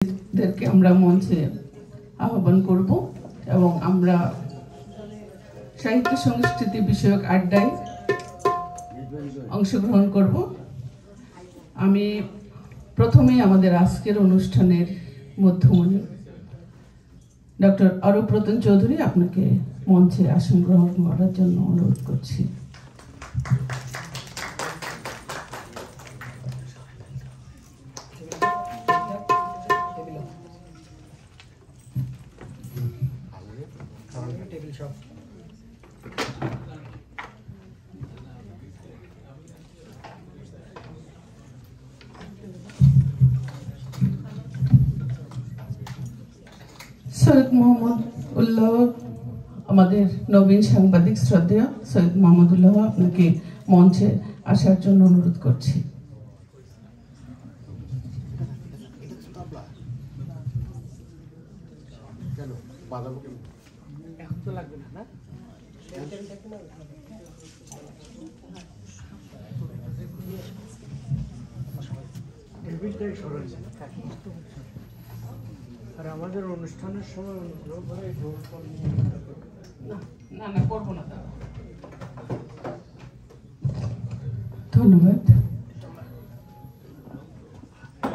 শিল্পীদেরকে আমরা মঞ্চে আহ্বান করব এবং আমরা সাহিত্য সংস্কৃতি বিষয়ক আড্ডায় অংশগ্রহণ করব। আমি প্রথমে আমাদের আজকের অনুষ্ঠানের মধ্যমণি ডক্টর অরূপ রতন চৌধুরী আপনাকে মঞ্চে আসন গ্রহণ করার জন্য অনুরোধ করছি। সৈয়দ মোহাম্মদ উল্লাহ, আমাদের নবীন সাংবাদিক শ্রদ্ধেয় সৈয়দ মোহাম্মদ উল্লাহ, আপনাকে মঞ্চে আসার জন্য অনুরোধ করছি। আর আমাদের অনুষ্ঠানের সময় ধন্যবাদ।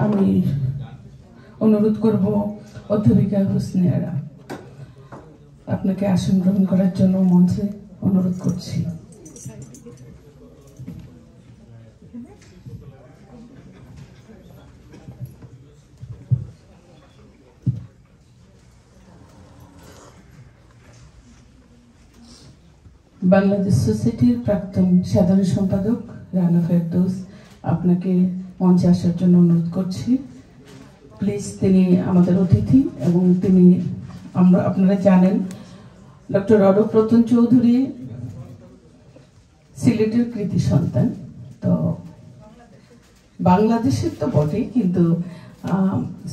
আমি অনুরোধ করব অধ্যাপিকা হোসনিয়ারা, আপনাকে আসন গ্রহণ করার জন্য মঞ্চে অনুরোধ করছি। বাংলাদেশ সোসাইটির প্রাক্তন সাধারণ সম্পাদক রানা ফেরদৌস, আপনাকে মঞ্চে আসার জন্য অনুরোধ করছি। প্লিজ, তিনি আমাদের অতিথি এবং তিনি আপনারা জানেন ডক্টর অরূপ রতন চৌধুরী সিলেটের কৃতি সন্তান। তো বাংলাদেশের তো বটেই, কিন্তু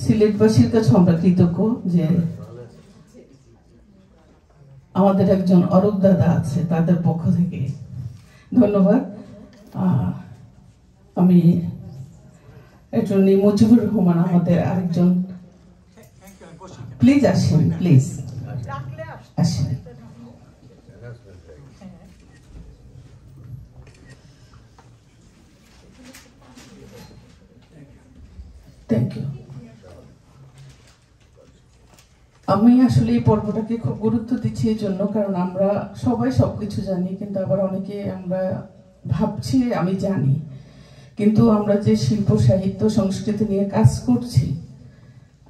সিলেটবাসীর কাছে আমরা কৃতজ্ঞ যে আমাদের একজন অরূপ দাদা আছে, তাদের পক্ষ থেকে ধন্যবাদ। আমি অ্যাটর্নি মুজিবুর রহমান, আমাদের আরেকজন, প্লিজ আসেন, প্লিজ আসেন। Thank you. আমি আসলে এই পর্বটাকে খুব গুরুত্ব দিচ্ছি এই জন্য, কারণ আমরা সবাই সবকিছু জানি, কিন্তু আবার অনেকে আমরা ভাবছি আমি জানি, কিন্তু আমরা যে শিল্প সাহিত্য সংস্কৃতি নিয়ে কাজ করছি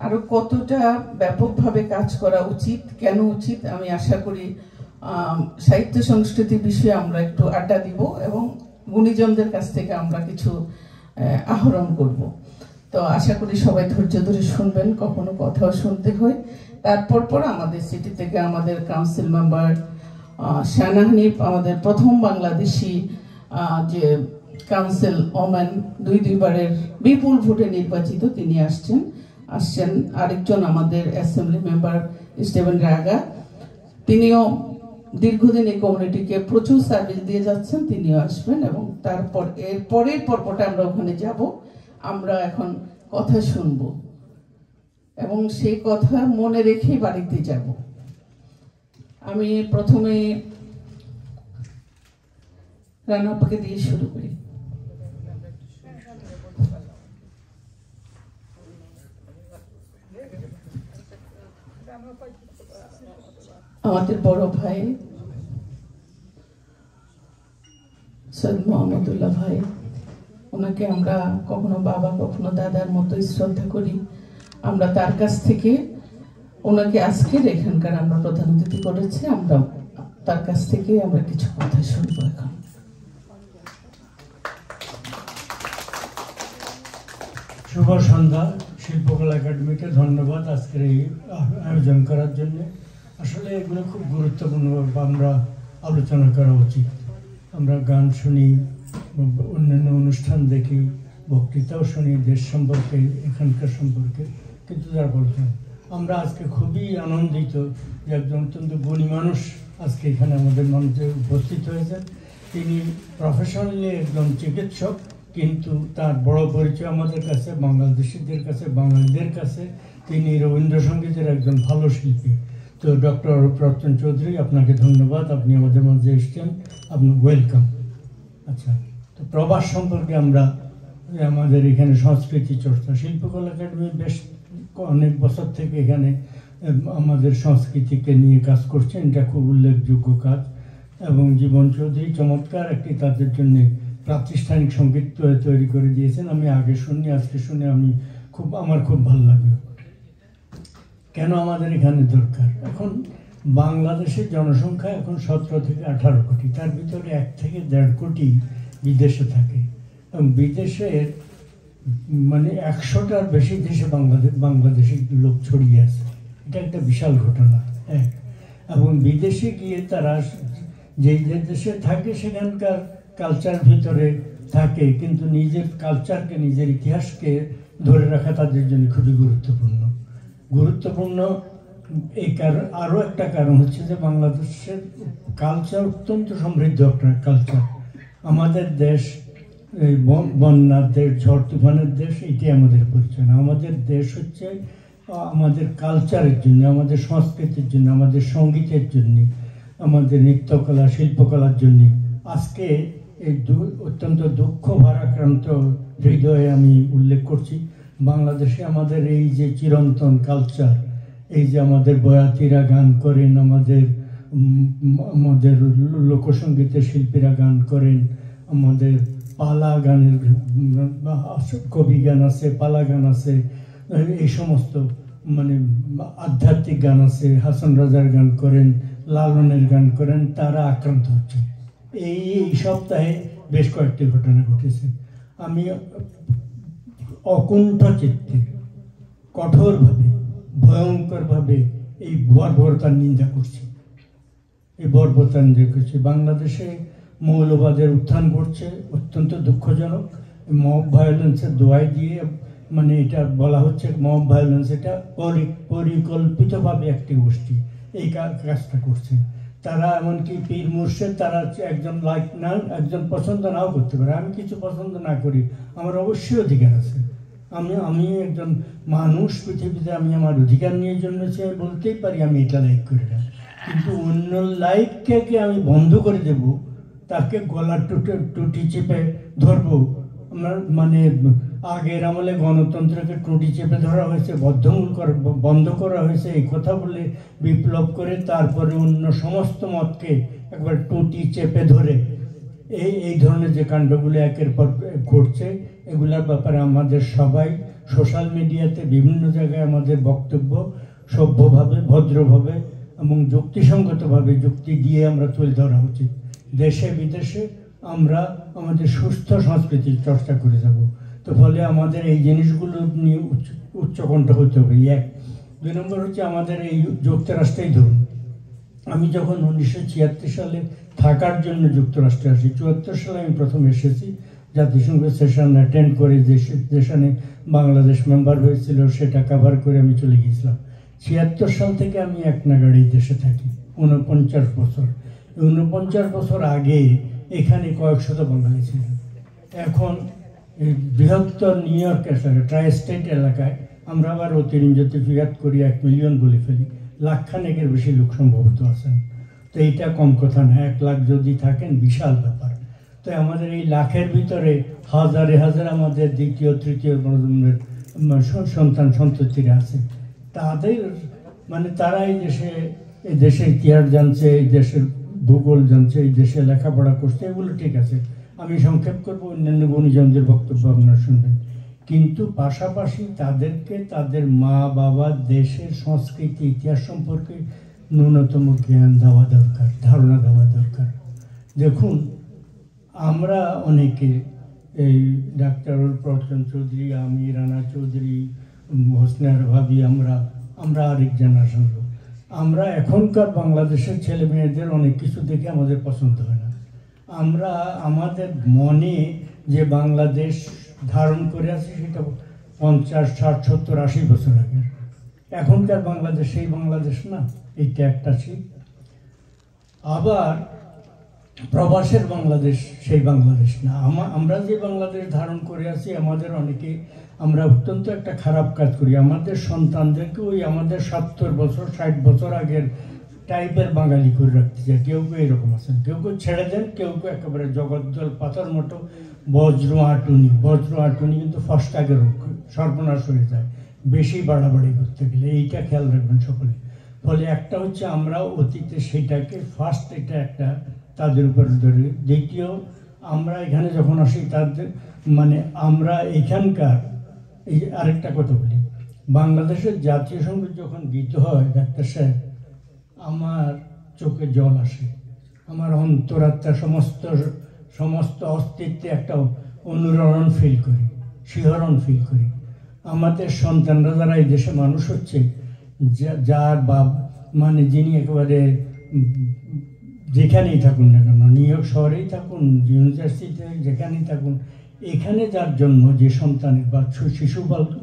আরো কতটা ব্যাপকভাবে কাজ করা উচিত, কেন উচিত, আমি আশা করি সাহিত্য সংস্কৃতি বিষয়ে আমরা একটু আড্ডা দিব এবং গুণীজনদের কাছ থেকে আমরা কিছু আহরণ করব। তো আশা করি সবাই ধৈর্য ধরে শুনবেন, কখনো কথাও শুনতে হয়। তারপর আমাদের সিটি থেকে আমাদের কাউন্সিল মেম্বার শানা হানিফ, আমাদের প্রথম বাংলাদেশি যে কাউন্সিল ওম্যান, দুইবারের বিপুল ভোটে নির্বাচিত, তিনি আসছেন। আরেকজন আমাদের অ্যাসেম্বলি মেম্বার স্টিভেন রাগা, তিনিও দীর্ঘদিন এই কমিউনিটিকে প্রচুর সার্ভিস দিয়ে যাচ্ছেন, তিনিও আসবেন। এবং তারপর এর পরের পর্বটা আমরা ওখানে যাব, আমরা এখন কথা শুনবো এবং সেই কথা মনে রেখেই বাড়িতে যাব। আমি প্রথমে রানাপাকে দিয়ে শুরু করি। আমাদের বড় ভাই সৈয়দ মোহাম্মদ উল্লাহ ভাই, ওনাকে আমরা কখনো বাবা কখনো দাদার মতোই শ্রদ্ধা করি। আমরা তার কাছ থেকে ওনাকে আজকের এখানকার আমরা প্রধান অতিথি করেছি, আমরা তার কাছ থেকে আমরা কিছু কথা শুনবো এখন। শুভ সন্ধ্যা। শিল্পকলা একাডেমিকে ধন্যবাদ আজকের এই আয়োজন করার জন্য। আসলে এগুলো খুব গুরুত্বপূর্ণভাবে আমরা আলোচনা করা উচিত। আমরা গান শুনি, অন্যান্য অনুষ্ঠান দেখি, বক্তৃতাও শুনি দেশ সম্পর্কে, এখানকার সম্পর্কে, কিন্তু যার বলছেন আমরা আজকে খুবই আনন্দিত যে একজন অত্যন্ত গুণী মানুষ আজকে এখানে আমাদের মঞ্চে উপস্থিত হয়েছেন। তিনি প্রফেশনালি একজন চিকিৎসক, কিন্তু তার বড় পরিচয় আমাদের কাছে, বাংলাদেশিদের কাছে, বাঙালিদের কাছে তিনি রবীন্দ্রসঙ্গীতের একজন ভালো শিল্পী। তো ডক্টর অরূপ রঞ্জন চৌধুরী, আপনাকে ধন্যবাদ, আপনি আমাদের মধ্যে এসেছেন, আপনি ওয়েলকাম। আচ্ছা, তো প্রবাস সম্পর্কে আমরা আমাদের এখানে সংস্কৃতি চর্চা, শিল্পকলা একাডেমি বেশ অনেক বছর থেকে এখানে আমাদের সংস্কৃতিকে নিয়ে কাজ করছেন, এটা খুব উল্লেখযোগ্য কাজ। এবং জীবন চৌধুরী চমৎকার একটি তাদের জন্য প্রাতিষ্ঠানিক সঙ্গীত তৈরি করে দিয়েছেন। আমি আগে শুনি, আজকে শুনে আমার খুব ভালো লাগলো। কেন আমাদের এখানে দরকার? এখন বাংলাদেশের জনসংখ্যা এখন 17 থেকে 18 কোটি, তার ভিতরে 1 থেকে 1.5 কোটি বিদেশে থাকে। এবং বিদেশের মানে 100টার বেশি দেশে বাংলাদেশি লোক ছড়িয়ে আছে। এটা একটা বিশাল ঘটনা। এবং বিদেশে গিয়ে তারা যে দেশে থাকে সেখানকার কালচার ভিতরে থাকে, কিন্তু নিজের কালচারকে, নিজের ইতিহাসকে ধরে রাখা তাদের জন্য খুবই গুরুত্বপূর্ণ। এই কারণ, আরও একটা কারণ হচ্ছে যে বাংলাদেশের কালচার অত্যন্ত সমৃদ্ধ একটা কালচার। আমাদের দেশ বন্যার দেশ, ঝড় তুফানের দেশ, এটাই আমাদের পরিচয় না। আমাদের দেশ হচ্ছে আমাদের কালচারের জন্য, আমাদের সংস্কৃতির জন্য, আমাদের সঙ্গীতের জন্য, আমাদের নৃত্যকলা, শিল্পকলার জন্য। আজকে এই অত্যন্ত দুঃখ ভারাক্রান্ত হৃদয়ে আমি উল্লেখ করছি, বাংলাদেশে আমাদের এই যে চিরন্তন কালচার, এই যে আমাদের বয়াতিরা গান করেন, আমাদের লোকসঙ্গীতের শিল্পীরা গান করেন, আমাদের পালা গানের কবি গান আছে, পালা গান আছে, এই সমস্ত মানে আধ্যাত্মিক গান আছে, হাসান রাজার গান করেন, লালনের গান করেন, তারা আক্রান্ত হচ্ছে। এই সপ্তাহে বেশ কয়েকটি ঘটনা ঘটেছে। আমি অকুণ্ঠ চিত্তে, কঠোরভাবে, ভয়ঙ্করভাবে এই বর্বরতার নিন্দা করছি। বাংলাদেশে মৌলবাদের উত্থান ঘটছে, অত্যন্ত দুঃখজনক। মব ভায়োলেন্সের দোয়াই দিয়ে মানে এটা বলা হচ্ছে মব ভায়োলেন্স, এটা পরিকল্পিতভাবে একটি গোষ্ঠী এই কাজটা করছে। তারা এমনকি পীর মুর্শেদ, তারা একজন একজন পছন্দ নাও করতে পারে। আমি কিছু পছন্দ না করি, আমার অবশ্যই অধিকার আছে। আমি একজন মানুষ পৃথিবীতে, আমি আমার অধিকার নিয়ে জন্মেছি, আমি বলতেই পারি আমি এটা লাইক করি না। কিন্তু অন্য লাইককে আমি বন্ধ করে দেব, তাকে গলার টুটি চেপে ধরবো। আমার মানে আগের আমলে গণতন্ত্রকে টুটি চেপে ধরা হয়েছে, বন্ধ করা হয়েছে, এই কথা বলে বিপ্লব করে তারপরে অন্য সমস্ত মতকে একবার টুটি চেপে ধরে এই ধরনের যে কাণ্ডগুলো একের পর ঘটছে, এগুলোর ব্যাপারে আমাদের সবাই সোশ্যাল মিডিয়াতে বিভিন্ন জায়গায় আমাদের বক্তব্য সভ্যভাবে, ভদ্রভাবে এবং যুক্তিসঙ্গতভাবে যুক্তি দিয়ে আমরা তুলে ধরা উচিত। দেশে বিদেশে আমরা আমাদের সুস্থ সংস্কৃতির চর্চা করে যাব। তো ফলে আমাদের এই জিনিসগুলো নিয়ে উচ্চকণ্ঠ হতে হবে। 1 2 নম্বর হচ্ছে আমাদের এই যুক্তরাষ্ট্রেই ধরুন, আমি যখন 1976 সালে থাকার জন্য যুক্তরাষ্ট্রে আসি, 74 সালে আমি প্রথম এসেছি, জাতিসংঘ সেশন অ্যাটেন্ড করে, যে সেশনে বাংলাদেশ মেম্বার হয়েছিল সেটা কভার করে আমি চলে গিয়েছিলাম। 76 সাল থেকে আমি এক নাগাড়েই দেশে থাকি, 49 বছর। 49 বছর আগে এখানে কয়েক শত বাঙালি ছিলেন। এখন বৃহত্তর নিউ ইয়র্ক ট্রাই স্টেট এলাকায় আমরা আবার অতিরঞ্জিত ফিগাত করি 1 মিলিয়ন বলে ফেলি, লাখখানেকের বেশি লোক সম্ভবত আছেন। তো এইটা কম কথা না, 1 লাখ যদি থাকেন বিশাল ব্যাপার। তো আমাদের এই লাখের ভিতরে হাজারে হাজার আমাদের দ্বিতীয় তৃতীয় প্রজন্মের সন্তান সন্ততিরা আছে। তাদের মানে তারা এই দেশের ইতিহাস জানছে, এই দেশের ভূগোল জানছে, এই দেশে লেখাপড়া করছে, এগুলো ঠিক আছে। আমি সংক্ষেপ করবো, অন্যান্য গুণীজনদের বক্তব্য আপনারা শুনবেন। কিন্তু পাশাপাশি তাদেরকে তাদের মা বাবা, দেশের সংস্কৃতি, ইতিহাস সম্পর্কে ন্যূনতম জ্ঞান দেওয়া দরকার, ধারণা দেওয়া দরকার। দেখুন, আমরা অনেকে এই ডাক্তার অরূপ রঞ্জন চৌধুরী, আমি, রানা চৌধুরী, হোসনার ভাবি, আমরা আরেক জেনারেশন লোক। আমরা এখনকার বাংলাদেশের ছেলে মেয়েদের অনেক কিছু দেখে আমাদের পছন্দ হয় না। আমরা আমাদের মনে যে বাংলাদেশ ধারণ করে আছি সেটা 50, 60, 70, 80 বছর আগে। এখনকার বাংলাদেশ সেই বাংলাদেশ না, এইটা একটা ঠিক। আবার প্রবাসের বাংলাদেশ সেই বাংলাদেশ না। আমরা যে বাংলাদেশ ধারণ করে আছি, আমাদের অনেকে আমরা অত্যন্ত একটা খারাপ কাজ করি। আমাদের সন্তানদেরকে ওই আমাদের 70 বছর 60 বছর আগের টাইপের বাঙালি করে রাখতে চায়। কেউ কেউ এরকম আছেন, কেউ কেউ ছেড়ে দেন, কেউ কেউ একেবারে জগদ্দল পাতার মতো বজ্র আটুনি কিন্তু ফার্স্ট আগের সর্বনাশ হয়ে যায় বেশি বাড়াবাড়ি করতে গেলে। এইটা খেয়াল রাখবেন সকলে। ফলে একটা হচ্ছে আমরা অতীতে সেটাকে ফার্স্ট, এটা একটা তাদের উপর ধরে। দ্বিতীয়, আমরা এখানে যখন আসি তাদের মানে আমরা এখানকার এই আরেকটা কথা বলি, বাংলাদেশের জাতীয় সঙ্গীত যখন গীত হয় ডাক্তার সাহেব, আমার চোখে জল আসে, আমার অন্তরাত্মা সমস্ত অস্তিত্বে একটা অনুরণন ফিল করি, শিহরণ ফিল করি। আমাদের সন্তানরা যারা এই দেশে মানুষ হচ্ছে, যার বাপ মানে যিনি একেবারে যেখানেই থাকুন না কেন, নিউ ইয়র্ক শহরেই থাকুন, ইউনিভার্সিটিতে যেখানেই থাকুন, এখানে যার জন্ম, যে সন্তানের বা শিশু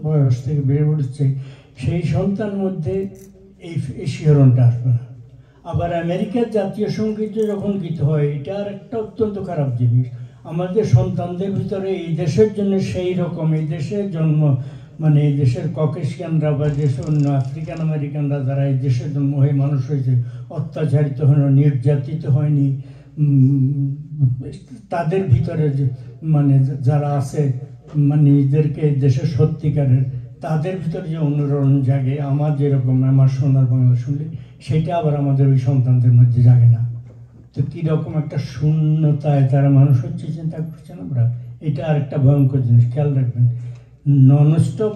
বয়স থেকে বেড়ে উঠছে, সেই সন্তান মধ্যে এই শিহরণটা আসবে না। আবার আমেরিকার জাতীয় সঙ্গীত যখন গীত হয়, এটা আর একটা অত্যন্ত খারাপ জিনিস। আমাদের সন্তানদের ভিতরে এই দেশের জন্য সেই রকম, এই দেশের জন্ম মানে এই দেশের ককেশিয়ানরা বা দেশের অন্য আফ্রিকান আমেরিকানরা যারা এই দেশের জন্ম হয়ে মানুষ হয়েছে, অত্যাচারিত হয়নি, নির্যাতিত হয়নি, তাদের ভিতরে মানে যারা আছে মানে নিজেদেরকে দেশের সত্যিকারের, তাদের ভিতরে যে অনুরণন জাগে, আমার যেরকম আমার সোনার বাংলা শুনলে সেটা আবার আমাদের ওই সন্তানদের মধ্যে জাগে না। তো কীরকম একটা শূন্যতায় তারা মানুষ হচ্ছে চিন্তা করছেন আমরা। এটা আরেকটা ভয়ঙ্কর জিনিস, খেয়াল রাখবেন। ননস্টপ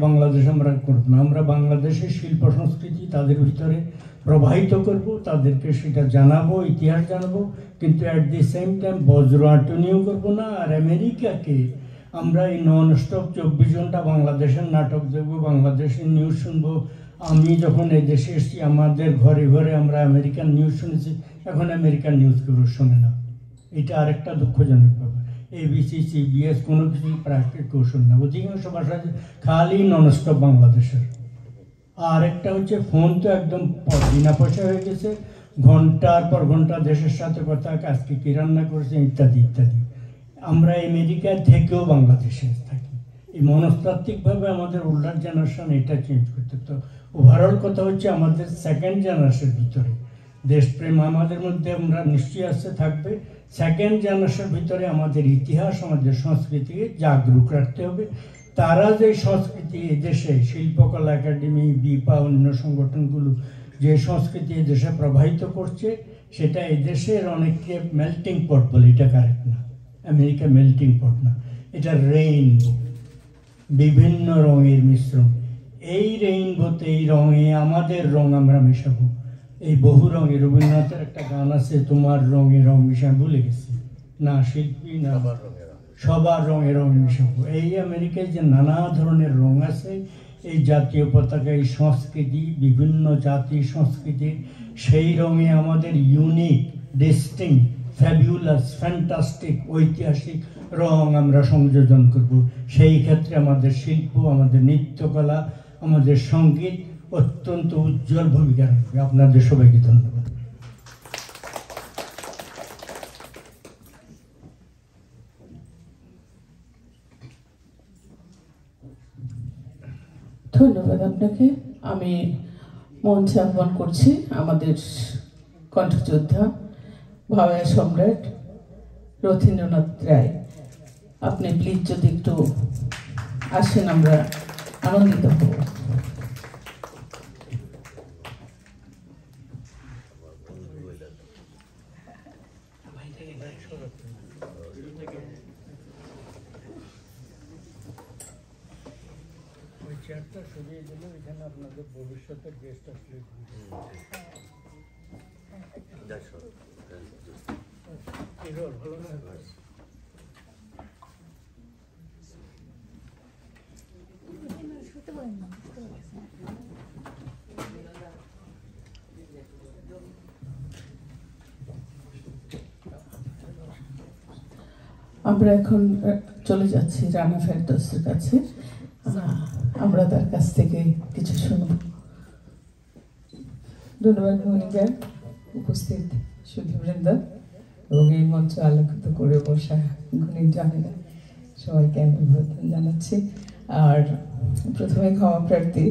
বাংলাদেশ আমরা করব না। আমরা বাংলাদেশের শিল্প সংস্কৃতি তাদের ভিতরে প্রবাহিত করব, তাদেরকে সেটা জানাবো, ইতিহাস জানাবো, কিন্তু অ্যাট দি সেম টাইম বজ্র আটনিও করবো না। আর আমেরিকাকে আমরা এই ননস্টপ 24 ঘন্টা বাংলাদেশের নাটক দেখবো, বাংলাদেশের নিউজ শুনবো। আমি যখন এই দেশে এসেছি, আমাদের ঘরে ঘরে আমরা আমেরিকান নিউজ শুনেছি, এখন আমেরিকান নিউজ কেউ শোনে না। এটা আরেকটা দুঃখজনক ব্যাপার। ABC, CBS কোনো কিছু প্রাকৃতিক কৌশল না, অধিকাংশ ভাষা খালি ননস্টপ বাংলাদেশের। আর একটা হচ্ছে ফোন তো একদম বিনা পয়সা হয়ে গেছে, ঘন্টার পর ঘন্টা দেশের সাথে কথা, আজকে কী রান্না করেছে ইত্যাদি ইত্যাদি। আমরা আমেরিকা থেকেও বাংলাদেশে থাকি। এই মনস্তাত্ত্বিকভাবে আমাদের উল্লার জেনারেশন এটা চেঞ্জ করতে। তো ওভারঅল কথা হচ্ছে আমাদের সেকেন্ড জেনারেশনের ভিতরে দেশপ্রেম আমাদের মধ্যে আমরা নিশ্চয়ই আসতে থাকবে। সেকেন্ড জেনারেশনের ভিতরে আমাদের ইতিহাস, আমাদের সংস্কৃতিকে জাগরুক রাখতে হবে। তারা যে সংস্কৃতি দেশে শিল্পকলা একাডেমি, বিপা, অন্য সংগঠনগুলো যে সংস্কৃতি দেশে প্রবাহিত করছে, সেটা এই দেশের অনেককে মেল্টিং পট বলে, এটা কারেক্ট না। আমেরিকা মেল্টিং পট না, এটা রেইনবো, বিভিন্ন রঙের মিশ্রণ। এই রেইনবোতে, এই রঙে আমাদের রং আমরা মেশাবো। এই বহু রঙে, রবীন্দ্রনাথের একটা গান আছে, তোমার রঙে রং মিশান, ভুলে গেছি না, শিল্পী না, সবার রঙে রং মিশাবো। এই আমেরিকায় যে নানা ধরনের রং আছে, এই জাতীয় পতাকা, এই সংস্কৃতি, বিভিন্ন জাতি সংস্কৃতি, সেই রঙে আমাদের ইউনিক, ডিস্টিংক্ট, ফ্যাবিউলাস, ফ্যান্টাস্টিক, ঐতিহাসিক রং আমরা সংযোজন করব। সেই ক্ষেত্রে আমাদের শিল্প, আমাদের নৃত্যকলা, আমাদের সঙ্গীত অত্যন্ত উজ্জ্বল ভূমিকা রাখবে। আপনাদের সবাইকে ধন্যবাদ। ধন্যবাদ আপনাকে। আমি মঞ্চে আহ্বান করছি আমাদের কণ্ঠযোদ্ধা, ভাওয়া সম্রাট রথীন্দ্রনাথ রায়। আপনি প্লিজ যদি একটু আসেন, আমরা আনন্দিত হব। চেয়ারটা সরিয়ে দিলে এখানে আপনাদের ভবিষ্যতের গেস্ট আসলে ভালো না। আমরা এখন চলে যাচ্ছি রানা ফেরদৌসের কাছে। আমরা তার কাছ থেকে কিছু শুনব। ধন্যবাদ ভূমিকা উপস্থিত সুধীবৃন্দ। এবং এই মঞ্চ আলোকিত করে বসা গুণীজনেরা সবাইকে আমি অভিনন্দন জানাচ্ছি। আর প্রথমে ক্ষমা প্রার্থী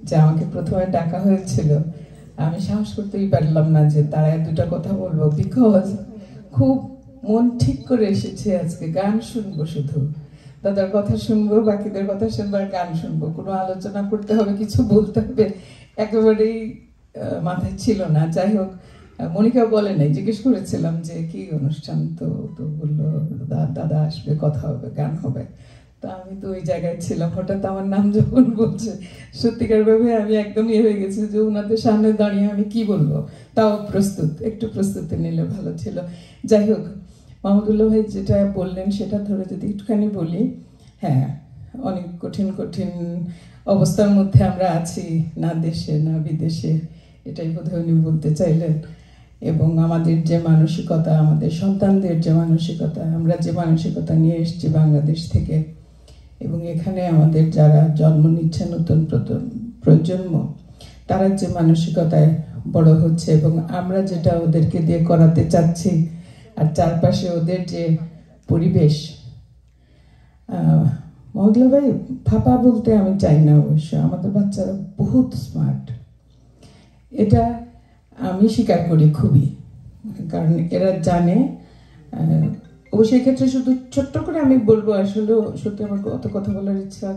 যে আমাকে প্রথমে ডাকা হয়েছিল, আমি সাহস করতেই পারলাম না যে দাঁড়ায় দুটা কথা বলবো, বিকজ খুব মন ঠিক করে এসেছে আজকে গান শুনবো, শুধু দাদার কথা শুনবো, বাকিদের কথা শুনবো আর গান শুনবো। কোনো আলোচনা করতে হবে, কিছু বলতে হবে একেবারেই মাথায় ছিল না। যাই হোক, মনিকা বলে নাই, জিজ্ঞেস করেছিলাম যে কি অনুষ্ঠান, তো বললো দাদা আসবে, কথা হবে, গান হবে। তো আমি তো ওই জায়গায় ছিলাম, হঠাৎ আমার নাম যখন বলছে সত্যিকার ভাবে আমি একদম হয়ে গেছি যে ওনাদের সামনে দাঁড়িয়ে আমি কি বলবো, তাও একটু প্রস্তুতি নিলে ভালো ছিল। যাই হোক, মাহমুদুল্লাহ ভাই যেটা বললেন সেটা ধরে যদি একটুখানি বলি, হ্যাঁ অনেক কঠিন কঠিন অবস্থার মধ্যে আমরা আছি, না দেশে না বিদেশে, এটাই বোধহয় উনি বলতে চাইলেন। এবং আমাদের যে মানসিকতা, আমাদের সন্তানদের যে মানসিকতা, আমরা যে মানসিকতা নিয়ে এসেছি বাংলাদেশ থেকে, এবং এখানে আমাদের যারা জন্ম নিচ্ছে নতুন প্রজন্ম, তারা যে মানসিকতায় বড় হচ্ছে এবং আমরা যেটা ওদেরকে দিয়ে করাতে চাচ্ছি, আর চারপাশে ওদের যে পরিবেশ, মহদুল্লাহ ভাই ফাঁপা বলতে আমি চাই না, অবশ্য আমাদের বাচ্চারা বহুত স্মার্ট, এটা আমি স্বীকার করি খুবই, কারণ এরা জানে। অবশ্যই ক্ষেত্রে শুধু ছোট্ট করে আমি বলবো, আসলে সত্যি আমার অত কথা বলার ইচ্ছা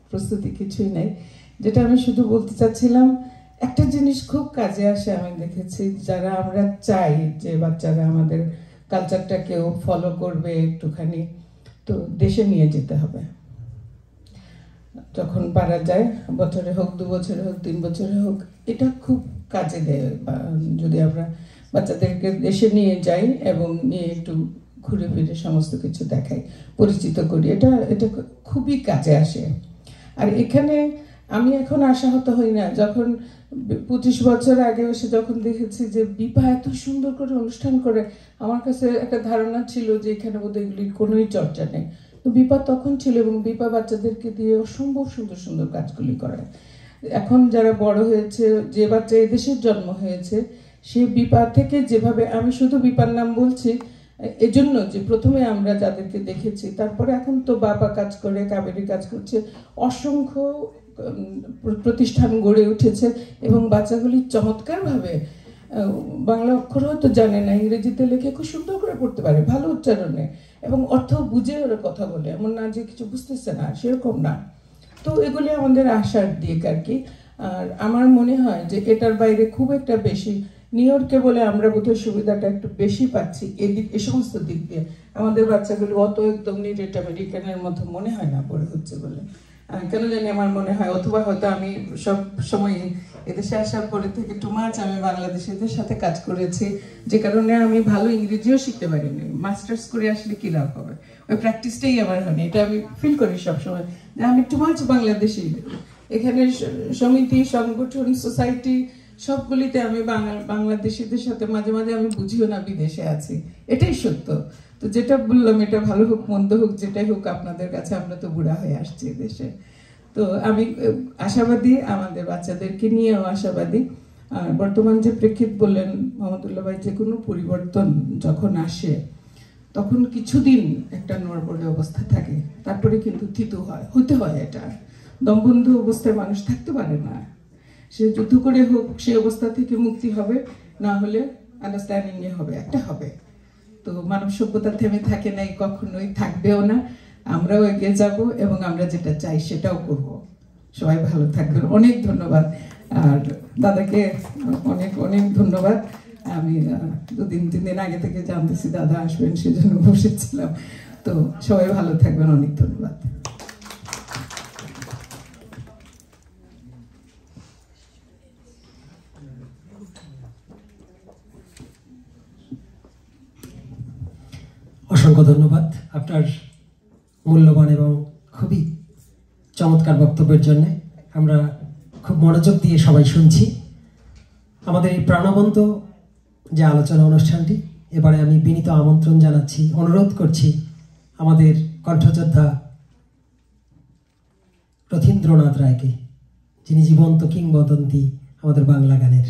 প্রস্তুতি কিছুই নেই, যেটা আমি শুধু বলতে চাচ্ছিলাম, একটা জিনিস খুব কাজে আসে আমি দেখেছি, যারা আমরা চাই যে বাচ্চারা আমাদের কালচারটাকেও ফলো করবে একটুখানি, তো দেশে নিয়ে যেতে হবে। যখন পারা যায়, বছরে হোক, 2 বছরে হোক, 3 বছরে হোক, এটা খুব কাজে দেয়। যদি আমরা বাচ্চাদেরকে দেশে নিয়ে যাই এবং নিয়ে একটু ঘুরে ফিরে সমস্ত কিছু দেখাই, পরিচিত করি, এটা খুবই কাজে আসে। আর এখানে আমি এখন আশাহত হই না, যখন 25 বছর আগে এসে যখন দেখেছি যে বিপা এত সুন্দর করে অনুষ্ঠান করে, আমার কাছে একটা ধারণা ছিল যে এখানে বোধহয় এগুলির কোনোই চর্চা নেই। তো বিপা তখন ছিল, এবং বিপা বাচ্চাদেরকে দিয়ে অসম্ভব সুন্দর সুন্দর কাজগুলি করায়। এখন যারা বড় হয়েছে, যে বাচ্চা এদেশের জন্ম হয়েছে, সে বিপা থেকে যেভাবে, আমি শুধু বিপার নাম বলছি এজন্য যে প্রথমে আমরা যাদেরকে দেখেছি, তারপরে এখন তো বাবা কাজ করে, কাবেরী কাজ করছে, অসংখ্য প্রতিষ্ঠান গড়ে উঠেছে এবং বাচ্চাগুলি চমৎকারভাবে বাংলা অক্ষর হয়তো জানে না, ইংরেজিতে লিখে খুব সুন্দর করে পড়তে পারে, ভালো উচ্চারণে, এবং অর্থ বুঝে ওরা কথা বলে, এমন না যে কিছু বুঝতেছে না, সেরকম না। তো এগুলি আমাদের আশার দিক আর কি। আর আমার মনে হয় যে এটার বাইরে খুব একটা বেশি, নিউ ইয়র্কে বলে আমরা বোধহয় সুবিধাটা একটু বেশি পাচ্ছি এ সমস্ত দিক দিয়ে। আমাদের বাচ্চাগুলো অত একদম নিরেট আমেরিকানের মতো মনে হয় না বড় হচ্ছে বলে, কেন জানি আমার মনে হয়, অথবা হয়তো আমি সব সময় এদেশে আসার পরে থেকে টু মাচ আমি বাংলাদেশিদের সাথে কাজ করেছি, যে কারণে আমি ভালো ইংরেজিও শিখতে পারিনি। মাস্টার্স করে আসলে কি লাভ হবে, ওই প্র্যাকটিসটাই আমার হয়নি, এটা আমি ফিল করি সবসময় যে আমি টু মাচ বাংলাদেশি। এখানে সমিতি, সংগঠন, সোসাইটি সবগুলিতে আমি বাংলাদেশিদের সাথে মাঝে মাঝে আমি বুঝিও না বিদেশে আছি, এটাই সত্য। তো যেটা বললাম, এটা ভালো হোক মন্দ হোক যেটাই হোক, আপনাদের কাছে আমরা তো বুড়া হয়ে আসছি দেশে। তো আমি আশাবাদী, আমাদের বাচ্চাদেরকে নিয়েও আশাবাদী। আর বর্তমান যে প্রেক্ষিত বললেন মাহমুদুল্লাহ ভাই, যে কোনো পরিবর্তন যখন আসে তখন কিছুদিন একটা নড়বড়ে অবস্থা থাকে, তারপরে কিন্তু হতে হয়। এটা দমবন্ধু অবস্থায় মানুষ থাকতে পারে না, সে যুদ্ধ করে হোক সেই অবস্থা থেকে মুক্তি হবে, না হলে আন্ডারস্ট্যান্ডিং হবে, একটা হবে। তো মানব সভ্যতা থেমে থাকে নাই, কখনোই থাকবেও না। আমরাও এগিয়ে যাব এবং আমরা যেটা চাই সেটাও করব। সবাই ভালো থাকবেন, অনেক ধন্যবাদ। আর দাদাকে অনেক অনেক ধন্যবাদ। আমি 2-3 দিন আগে থেকে জানতেছি দাদা আসবেন, সেজন্য বসেছিলাম। তো সবাই ভালো থাকবেন, অনেক ধন্যবাদ। অসংখ্য ধন্যবাদ আপনার মূল্যবান এবং খুবই চমৎকার বক্তব্যের জন্য। আমরা খুব মনোযোগ দিয়ে সবাই শুনছি আমাদের এই প্রাণবন্ত যে আলোচনা অনুষ্ঠানটি। এবারে আমি বিনীত আমন্ত্রণ জানাচ্ছি, অনুরোধ করছি আমাদের কণ্ঠযোদ্ধা রথীন্দ্রনাথ রায়কে, যিনি জীবন্ত কিংবদন্তি আমাদের বাংলা গানের।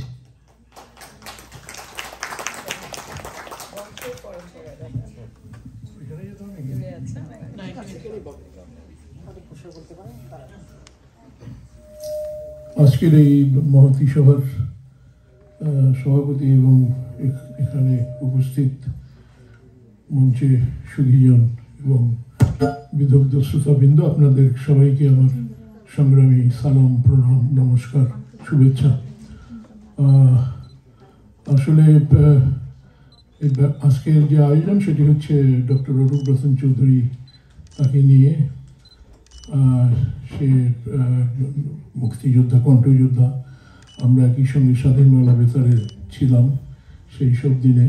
আজকের এই মহতী সভার সভাপতি এবং এখানে উপস্থিত মঞ্চে সুধীজন এবং বিদগ্ধ শ্রোতাবৃন্দ, আপনাদের সবাইকে আমার সংগ্রামী সালাম, প্রণাম, নমস্কার, শুভেচ্ছা। আসলে আজকের যে আয়োজন সেটি হচ্ছে ডক্টর অরূপ রতন চৌধুরী, তাকে নিয়ে। সে মুক্তিযোদ্ধা, কণ্ঠযোদ্ধা। আমরা একই সঙ্গে স্বাধীন মেলা বেতারে ছিলাম সেই সব দিনে,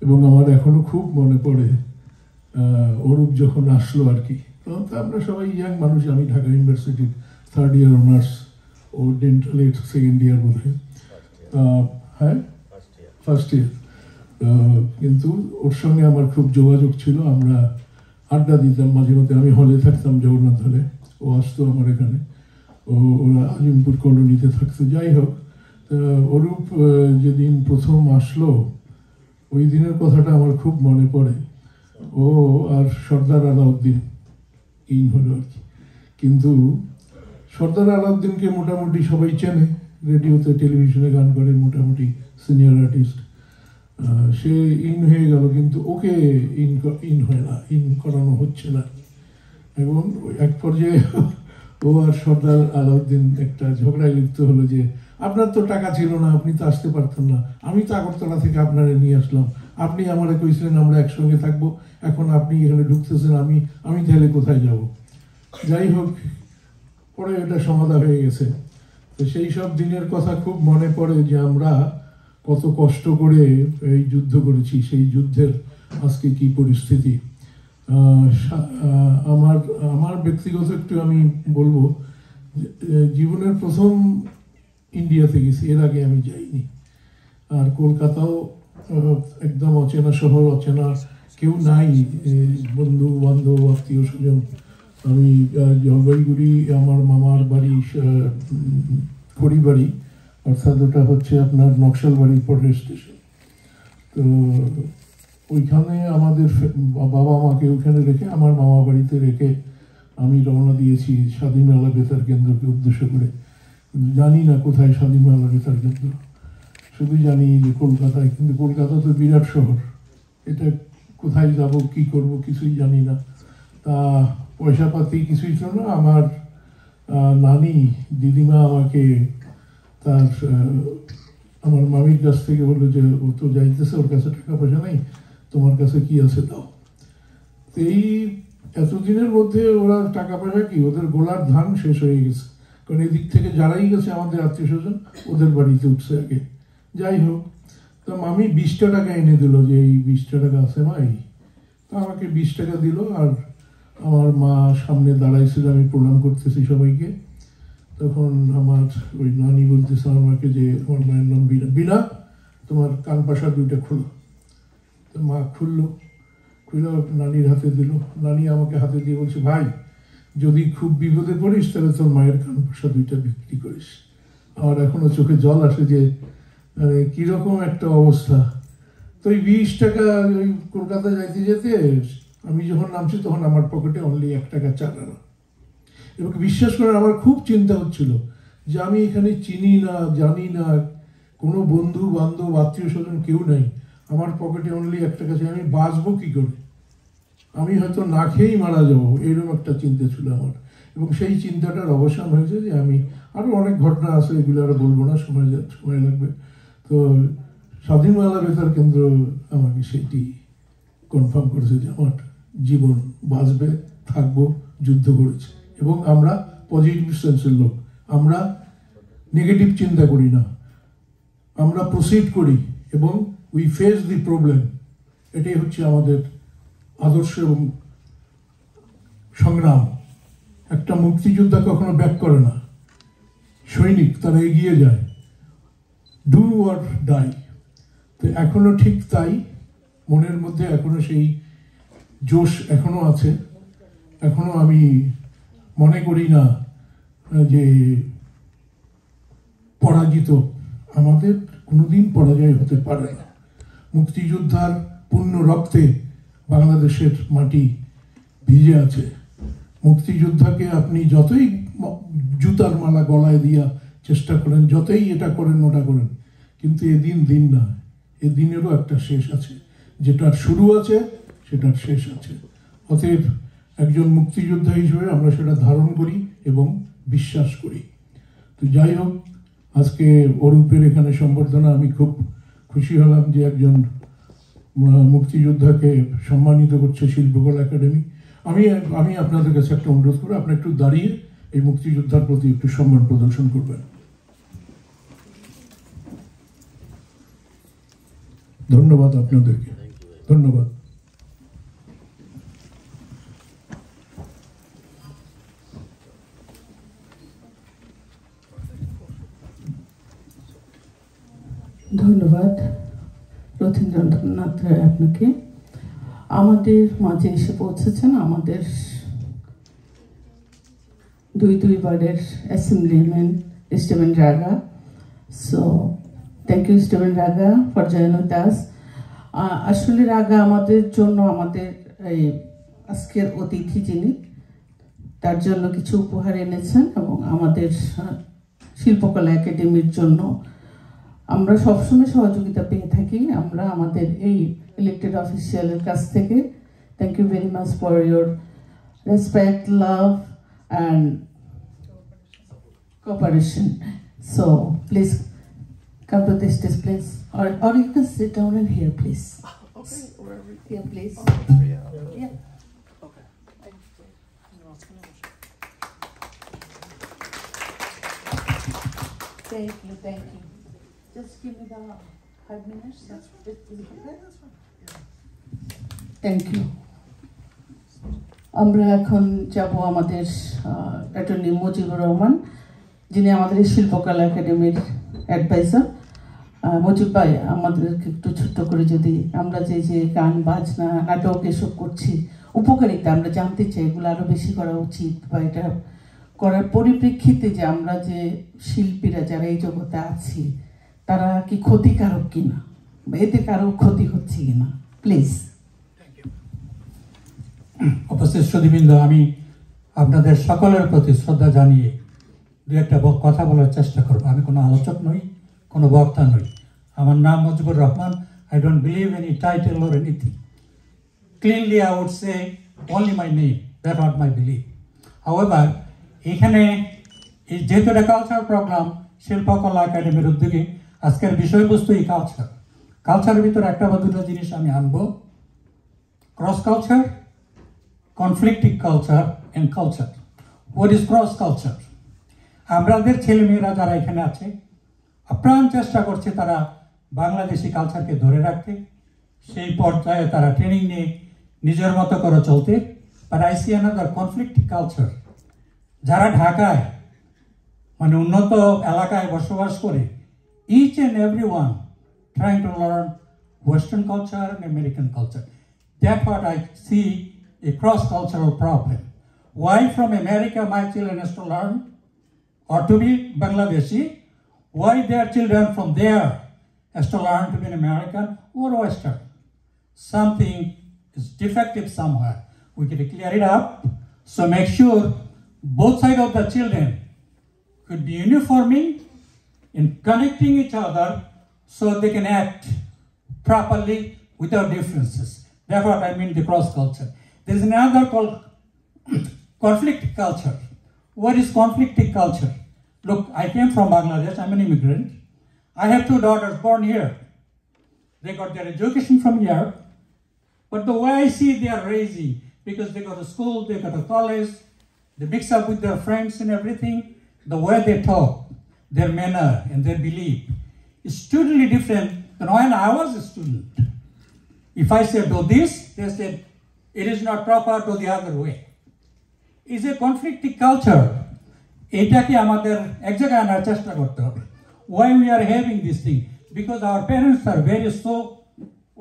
এবং আমার এখনো খুব মনে পড়ে অরূপ যখন আসলো আর কি। তখন তো আমরা সবাই ইয়াং মানুষ। আমি ঢাকা ইউনিভার্সিটির 3rd ইয়ার অনার্স, ও ডেন্টালের 2nd ইয়ার বোধ হয়, হ্যাঁ 1st ইয়ার। কিন্তু ওর সঙ্গে আমার খুব যোগাযোগ ছিল, আমরা আড্ডা দিতাম মাঝে মধ্যে। আমি হলে থাকতাম জগন্নাথ হলে, ও আসতো আমার এখানে, ওরা আজিমপুর কলোনিতে থাকতো। যাই হোক, অরূপ যেদিন প্রথম আসলো ওই দিনের কথাটা আমার খুব মনে পড়ে। ও আর সর্দার আলাউদ্দিন ইন হলো আর কি। কিন্তু সর্দার আলাউদ্দিনকে মোটামুটি সবাই চেনে, রেডিওতে টেলিভিশনে গান করে, মোটামুটি সিনিয়র আর্টিস্ট। সে ইন হয়ে গেল, কিন্তু ওকে ইন হয় না, ইন করানো হচ্ছে না। এবং এক পর্যায়ে ও আর সর্দার আলাউদ্দিন একটা ঝগড়ায় লিপ্ত হলো যে, আপনার তো টাকা ছিল না, আপনি তো আসতে পারতেন না, আমি তো আগরতলা থেকে আপনারে নিয়ে আসলাম, আপনি আমারে কইছিলেন আমরা একসঙ্গে থাকবো, এখন আপনি এখানে ঢুকতেছেন, আমি তাহলে কোথায় যাব। যাই হোক, পরে এটা সমাধান হয়ে গেছে। তো সেই সব দিনের কথা খুব মনে পড়ে যে আমরা কত কষ্ট করে এই যুদ্ধ করেছি, সেই যুদ্ধের আজকে কি পরিস্থিতি। আমার ব্যক্তিগত একটু আমি বলবো, জীবনের প্রথম ইন্ডিয়াতে গেছি, এর আগে আমি যাইনি। আর কলকাতাও একদম অচেনা শহর, অচেনা কেউ নাই, বন্ধু বান্ধব, আত্মীয় স্বজন। আমি জলপাইগুড়ি আমার মামার বাড়ি, খড়িবাড়ি, অর্থাৎ ওটা হচ্ছে আপনার নকশালবাড়ি পরের স্টেশন। তো ওইখানে আমাদের বাবা মাকে ওইখানে রেখে, আমার মামা বাড়িতে রেখে আমি রওনা দিয়েছি স্বাধীন মেলা বেতার কেন্দ্রকে উদ্দেশ্য করে। জানি না কোথায় স্বাধীন মেলা বেতার কেন্দ্র, শুধু জানি যে কলকাতায়। কিন্তু কলকাতা তো বিরাট শহর, এটা কোথায় যাব, কি করব, কিছুই জানি না। তা পয়সা পাতি কিছুই ছিল না। আমার নানি, দিদিমা আমাকে আমার মামির কাছ থেকে বললো যে, ও তো যাইতেছে, ওর কাছে টাকা পয়সা নেই, তোমার কাছে কি আছে দাও। তো এই এতদিনের মধ্যে ওরা টাকা পয়সা কি, ওদের গোলার ধান শেষ হয়ে গেছে। কারণ এদিক থেকে যারাই গেছে আমাদের আত্মীয় স্বজন, ওদের বাড়িতে উঠছে আগে। যাই হোক, তো মামি 20টা টাকা এনে দিল, যে এই 20টা টাকা আছে মা, এই। তো আমাকে 20 টাকা দিল। আর আমার মা সামনে দাঁড়াইছিল, আমি প্রণাম করতেছি সবাইকে। তখন আমার ওই নানি বলতেছে আমাকে যে, আমার মায়ের নাম বিনা, বিনা তোমার কান পাশা 2টা খোলো। তো মা খুললো, খুলে নানির হাতে দিল। নানি আমাকে হাতে দিয়ে বলছে, ভাই যদি খুব বিপদে পড়িস তাহলে তোর মায়ের কান পাশা 2টা বিক্রি করিস। আমার এখনো চোখে জল আসে যে কিরকম একটা অবস্থা। তো ওই 20 টাকা ওই কলকাতা যাইতে যেতে আমি যখন নামছি তখন আমার পকেটে অনলি 1 টাকা 4 আনা। এবং বিশ্বাস করেন, আমার খুব চিন্তা হচ্ছিল যে আমি এখানে চিনি না, জানি না, কোনো বন্ধু বান্ধব আত্মীয় স্বজন কেউ নাই, আমার পকেটে অনলি 1 টাকা চাই, আমি বাঁচবো কি করে, আমি হয়তো না খেয়েই মারা যাবো, এরকম একটা চিন্তা ছিল আমার। এবং সেই চিন্তাটার অবসান হয়েছে যে আমি, আরও অনেক ঘটনা আছে, এগুলো আর বলবো না, সময় লাগবে। তো স্বাধীন মেলা বেতার কেন্দ্র আমাকে সেটি কনফার্ম করেছে যে আমার জীবন বাঁচবে, থাকবো, যুদ্ধ করেছে। এবং আমরা পজিটিভ সেন্সের লোক, আমরা নেগেটিভ চিন্তা করি না, আমরা প্রসিড করি এবং উই ফেস দি প্রবলেম। এটাই হচ্ছে আমাদের আদর্শ এবং সংগ্রাম। একটা মুক্তিযোদ্ধা কখনো ব্যাক করে না, সৈনিক তারা এগিয়ে যায়, ডু অর ডাই। তো এখনো ঠিক তাই, মনের মধ্যে এখনো সেই জোশ এখনো আছে। এখনো আমি মনে করি না যে পরাজিত, আমাদের কোনোদিন পরাজয় হতে পারে না। মুক্তিযোদ্ধার পূর্ণ রক্তে বাংলাদেশের মাটি ভিজে আছে। মুক্তিযোদ্ধাকে আপনি যতই জুতার মালা গলায় দিয়া চেষ্টা করেন, যতই এটা করেন ওটা করেন, কিন্তু এদিন দিন না, এ দিনেরও একটা শেষ আছে, যেটার শুরু আছে সেটার শেষ আছে। অতএব একজন মুক্তিযোদ্ধা হিসেবে আমরা সেটা ধারণ করি এবং বিশ্বাস করি। তো যাই হোক, আজকে অরূপের এখানে সম্বর্ধনা, আমি খুব খুশি হলাম যে একজন মুক্তিযোদ্ধাকে সম্মানিত করছে শিল্পকলা একাডেমি। আমি আপনাদের কাছে একটা অনুরোধ করবো, আপনারা একটু দাঁড়িয়ে এই মুক্তিযোদ্ধার প্রতি একটু সম্মান প্রদর্শন করবেন। ধন্যবাদ আপনাদেরকে, ধন্যবাদ। ধন্যবাদ রথীন্দ্রনাথ রায় আপনাকে। আমাদের মাঝে এসে পৌঁছেছেন আমাদের দুইবারের assemblyman Steven Raga. So thank you Steven Raga for join with us. আসলে রাগা আমাদের জন্য, আমাদের এই আজকের অতিথি যিনি, তার জন্য কিছু উপহার এনেছেন এবং আমাদের শিল্পকলা একাডেমির জন্য আমরা সবসময় সহযোগিতা পেয়ে থাকি আমরা আমাদের এই ইলেক্টেড অফিসিয়ালের কাছ থেকে। Thank you very much for your respect, love and cooperation. So please come to this place, or you can sit down and here, please. Okay, wherever. Here, please. Yeah. Okay. Thank you. Just give me the 5 minutes. That's it. Is it okay? That's fine. Thank you. আমরা এখন যাব আমাদের attorney Mujibur Rahman, যিনি আমাদের শিল্পকলা একাডেমির adviser. Mujib ভাই, আমাদেরকে একটু ছোট্ট করে যদি আমরা যে গান বাজনা নাটক এসব করছি, উপকারিতা আমরা জানতে চাই, এগুলো আরও বেশি করা উচিত, বা এটা করার পরিপ্রেক্ষিতে যে আমরা যে শিল্পীরা যারা এই জগতে আছি তারা কি ক্ষতিকারক কিনা, বা এতে কারো ক্ষতি হচ্ছে কিনা, প্লিজ। উপস্থিত সুধীবৃন্দ, আমি আপনাদের সকলের প্রতি শ্রদ্ধা জানিয়ে দু একটা কথা বলার চেষ্টা করব। আমি কোনো আলোচক নই, কোনো বক্তা নই। আমার নাম Mujibur Rahman. I don't believe any title or anything. Cleanly I would say only my name, that what my believe. However, এখানে যেহেতু এটা কালচার প্রোগ্রাম, শিল্পকলা একাডেমির উদ্যোগে আজকের বিষয়বস্তু এই কালচার। কালচারের ভিতরে একটা বা দুটো জিনিস আমি আনবো: cross culture, conflicting culture and culture. What is cross culture? আমাদের ছেলেমেয়েরা যারা এখানে আছে আপ্রাণ চেষ্টা করছে তারা বাংলাদেশি কালচারকে ধরে রাখতে, সেই পর্যায়ে তারা ট্রেনিং নিয়ে নিজের মতো করে চলতে। But I see another conflicting culture. যারা ঢাকায় মানে উন্নত এলাকায় বসবাস করে, each and every one trying to learn Western culture and American culture. That's what I see a cross-cultural problem. Why from America my children has to learn or to be Bangladeshi? Why their children from there has to learn to be an American or Western? Something is defective somewhere. We can clear it up. So make sure both sides of the children could be uniforming in connecting each other so they can act properly without differences. That's what I mean the cross culture. There's another called conflict culture. What is conflicting culture? Look, I came from Bangladesh. I'm an immigrant. I have 2 daughters born here. They got their education from here. But the way I see they are raising, because they go to school, they go to college, they mix up with their friends and everything, the way they talk, their manner and their belief is totally different than when I was a student. If I said do this, they said it is not proper, do the other way. It's a conflicting culture. এটাকে আমাদের এক জায়গায় আনার চেষ্টা করতে হবে। Why we are having this thing? Because our parents are very so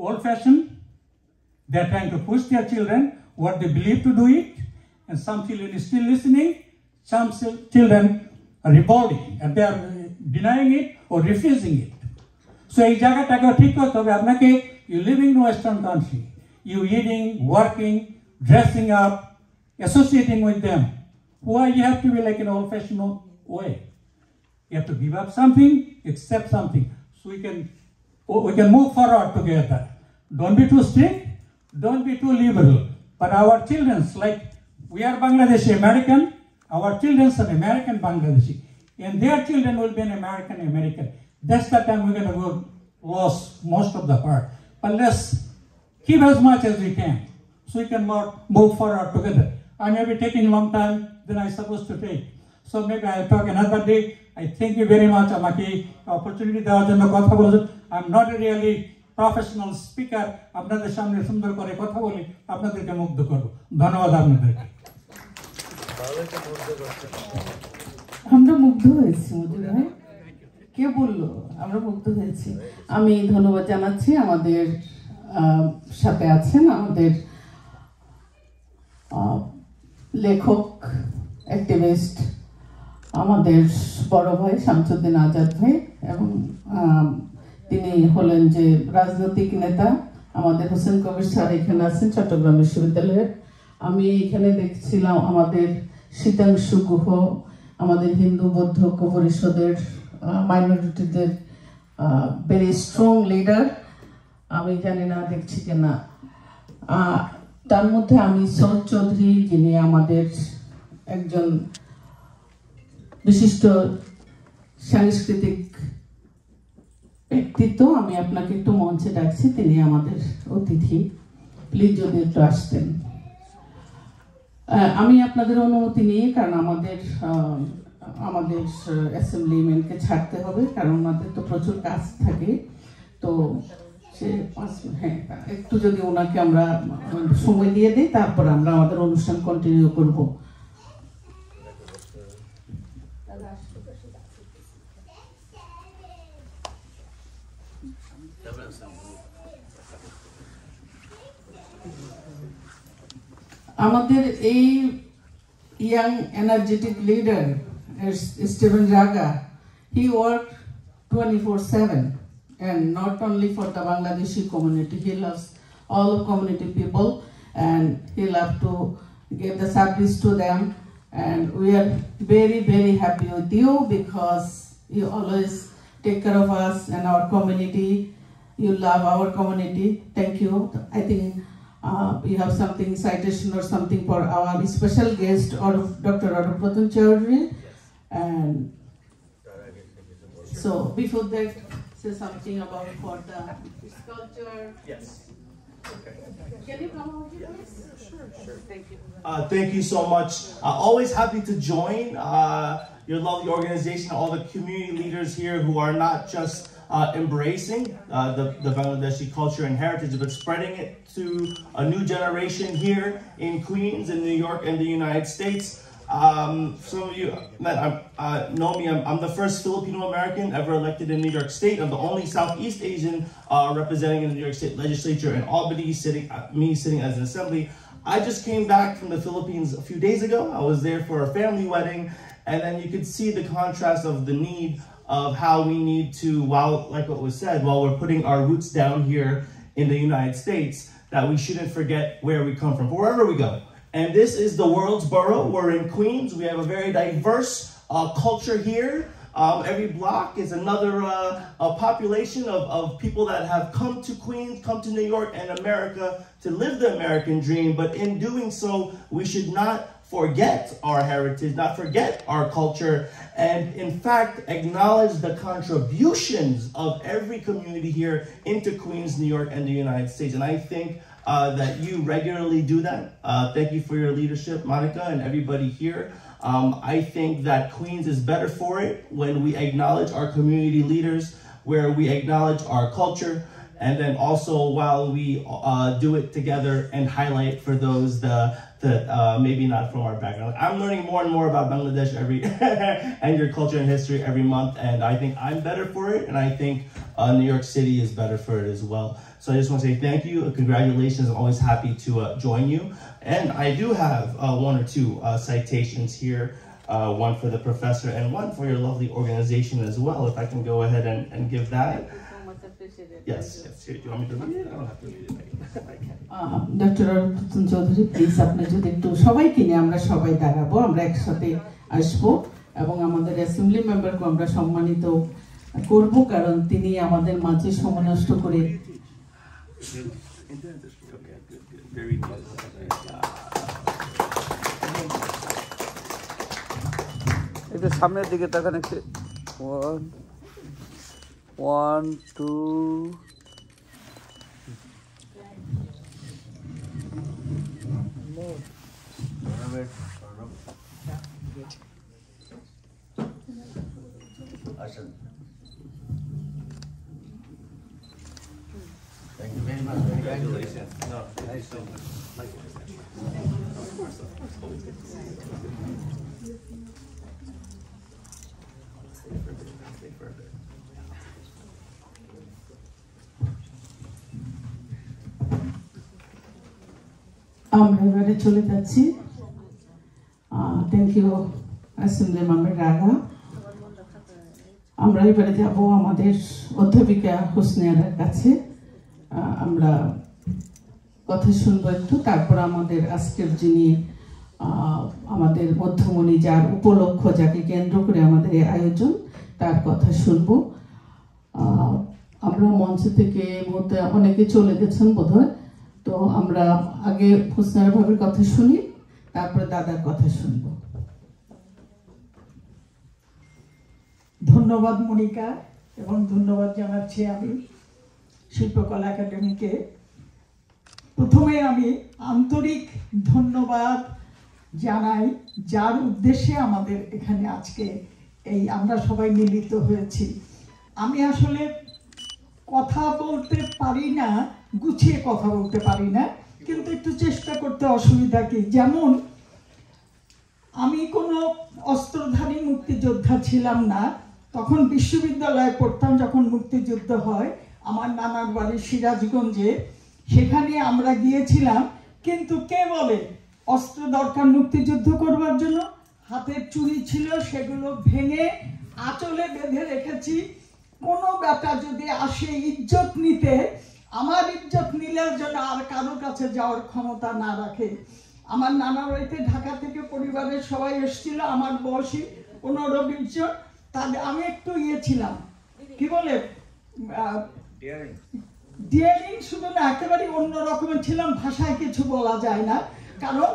old-fashioned. They are trying to push their children what they believe to do it, and some children is still listening. Some children are revolting and they are denying it or refusing it. So এই জায়গাটাকে ঠিক করতে হবে আপনাকে। You living in Western country, you eating, working, dressing up, associating with them. Why you have to be like an old-fashioned way? You have to give up something, accept something, so we can move forward together. Don't be too strict, don't be too liberal. But our children, like we are Bangladeshi American, our children are American Bangladeshi, and their children will be an American American. That's the time we're going to go lost most of the part. But let's keep as much as we can, so we can move forward together. I may be taking a long time than I'm supposed to take. So maybe I'll talk another day. I thank you very much. Amaki opportunity দেওয়ার জন্য কথা বলেছেন. I'm not a really professional speaker. আপনাদের সামনে সুন্দর করে কথা বলি, আপনাদেরকে মুগ্ধ করব. ধন্যবাদ আপনাদেরকে. আমরা মুগ্ধ হয়েছি মজুর ভাই, কে বললো আমরা মুগ্ধ হয়েছি? আমি ধন্যবাদ জানাচ্ছি আমাদের সাথে আছেন আমাদের লেখক, অ্যাক্টিভিস্ট, আমাদের বড় ভাই শামসুদ্দিন আজাদ ভাই, এবং তিনি হলেন যে রাজনৈতিক নেতা আমাদের হোসেন কবির স্যার এখানে আছেন চট্টগ্রাম বিশ্ববিদ্যালয়ের। আমি এখানে দেখছিলাম আমাদের শীতাংশু গুহ, আমাদের হিন্দু বৌদ্ধ ঐক্য পরিষদের মাইনরিটিদের ভেরি স্ট্রং লিডার। আমি জানি না দেখছি কিনা, তার মধ্যে আমি সৌদ চৌধুরী, যিনি আমাদের একজন বিশিষ্ট সাংস্কৃতিক ব্যক্তিত্ব। আমি আপনাকে একটু মঞ্চে ডাকছি, তিনি আমাদের অতিথি, প্লিজ যদি একটু আসতেন। আমি আপনাদের অনুমতি নিয়ে, কারণ আমাদের অ্যাসেম্বলিম্যানকে ছাড়তে হবে, কারণ আমাদের তো প্রচুর কাজ থাকে। তো সে হ্যাঁ, একটু যদি ওনাকে আমরা সময় দিয়ে দিই, তারপর আমরা আমাদের অনুষ্ঠান কন্টিনিউ করব। আমাদের এই young energetic leader Stephen Raga, he worked 24/7, and not only for the Bangladeshi community, he loves all of community people, and he loves to give the service to them. And we are very, very happy with you, because you always take care of us and our community. You love our community. Thank you. I think you have something, citation or something for our special guest, or Dr. Aruprotan Chaudhary. And so before that, say something about for the sculpture. Yes. Okay. Can you come over here, please? Sure. Thank you. Thank you so much. Always happy to join your lovely organization, all the community leaders here who are not just embracing the Bangladeshi culture and heritage, but spreading it to a new generation here in Queens, in New York, and the United States. Some of you know me. I'm the first Filipino-American ever elected in New York State. I'm the only Southeast Asian representing in the New York State Legislature in Albany, sitting as an assembly. I just came back from the Philippines a few days ago. I was there for a family wedding, and then you could see the contrast of the need of how we need to, while, like what was said, while we're putting our roots down here in the United States, that we shouldn't forget where we come from, wherever we go. And this is the world's borough. We're in Queens. We have a very diverse culture here. Every block is another population of people that have come to Queens, come to New York and America to live the American dream. But in doing so, we should not forget our heritage, not forget our culture, and in fact, acknowledge the contributions of every community here into Queens, New York, and the United States. And I think that you regularly do that. Thank you for your leadership, Monica, and everybody here. I think that Queens is better for it when we acknowledge our community leaders, where we acknowledge our culture, and then also while we do it together and highlight for those that maybe not from our background. I'm learning more and more about Bangladesh and your culture and history every month, and I think I'm better for it, and I think New York City is better for it as well. So I just want to say thank you, congratulations. I'm always happy to join you. And I do have one or two citations here, one for the professor and one for your lovely organization as well. If I can go ahead and give that. Yes. Here, do you want me to read it? I don't have to read it. Dr. Aruprotan Chaudhary, please, আপনি যদি একটু সবাইকে নিয়ে আমরা সবাই দাঁড়াবো, আমরা একসাথে আসবো, এবং আমাদের অ্যাসেম্বলি মেম্বারকে আমরা সম্মানিত করব, কারণ তিনি আমাদের মাঝে সময় নষ্ট করে একটু সামনের দিকে তাকান একটু। 1 2 Thank you very much. Congratulations. No, thanks so much. আমরা এবারে চলে যাচ্ছি। Thank you assembly member Raga. আমরা এবারে যাব আমাদের অধ্যাপিকা হোসনিয়ারার কাছে। আমরা কথা শুনবো একটু, তারপর আমাদের আজকের যিনি আমাদের মধ্যমণি, যার উপলক্ষ, যাকে কেন্দ্র করে আমাদের এই আয়োজন, তার কথা শুনবো। আমরা মঞ্চ থেকে মুহূর্তে অনেকে চলে গেছেন বোধহয়, তো আমরা আগে হোসনিয়ারা ভাবির কথা শুনি, তারপরে দাদার কথা শুনবো। ধন্যবাদ মনিকা, এবং ধন্যবাদ জানাচ্ছি আমি শিল্পকলা একাডেমিকে। প্রথমে আমি আন্তরিক ধন্যবাদ জানাই যার উদ্দেশ্যে আমাদের এখানে আজকে এই আমরা সবাই মিলিত হয়েছি। আমি আসলে কথা বলতে পারি না, গুছিয়ে কথা বলতে পারি না, কিন্তু একটু চেষ্টা করতে অসুবিধা কি। যেমন আমি কোনো অস্ত্রধারী মুক্তিযোদ্ধা ছিলাম না, তখন বিশ্ববিদ্যালয়ে পড়তাম যখন মুক্তিযুদ্ধ হয়। আমার নানার বাড়ি সিরাজগঞ্জে, সেখানে আমরা গিয়েছিলাম। কিন্তু কে বলে অস্ত্র দরকার মুক্তিযুদ্ধ করবার জন্য? হাতের চুড়ি ছিল, সেগুলো ভেঙে আঁচলে বেঁধে রেখেছি। কোনো ব্যাটা যদি আসে ইজ্জত নিতে, আমার ইজ্জত নিলেও যেন আর কারো কাছে যাওয়ার ক্ষমতা না রাখে। আমার নানা বাড়িতে ঢাকা থেকে পরিবারের সবাই এসেছিল, আমার বয়সী 15-20 জন। তাদের আমি একটু ছিলাম, কি বলে, ডিয়ারিং শুধু না, একেবারে অন্য রকমের ছিলাম। ভাষায় কিছু বলা যায় না, কারণ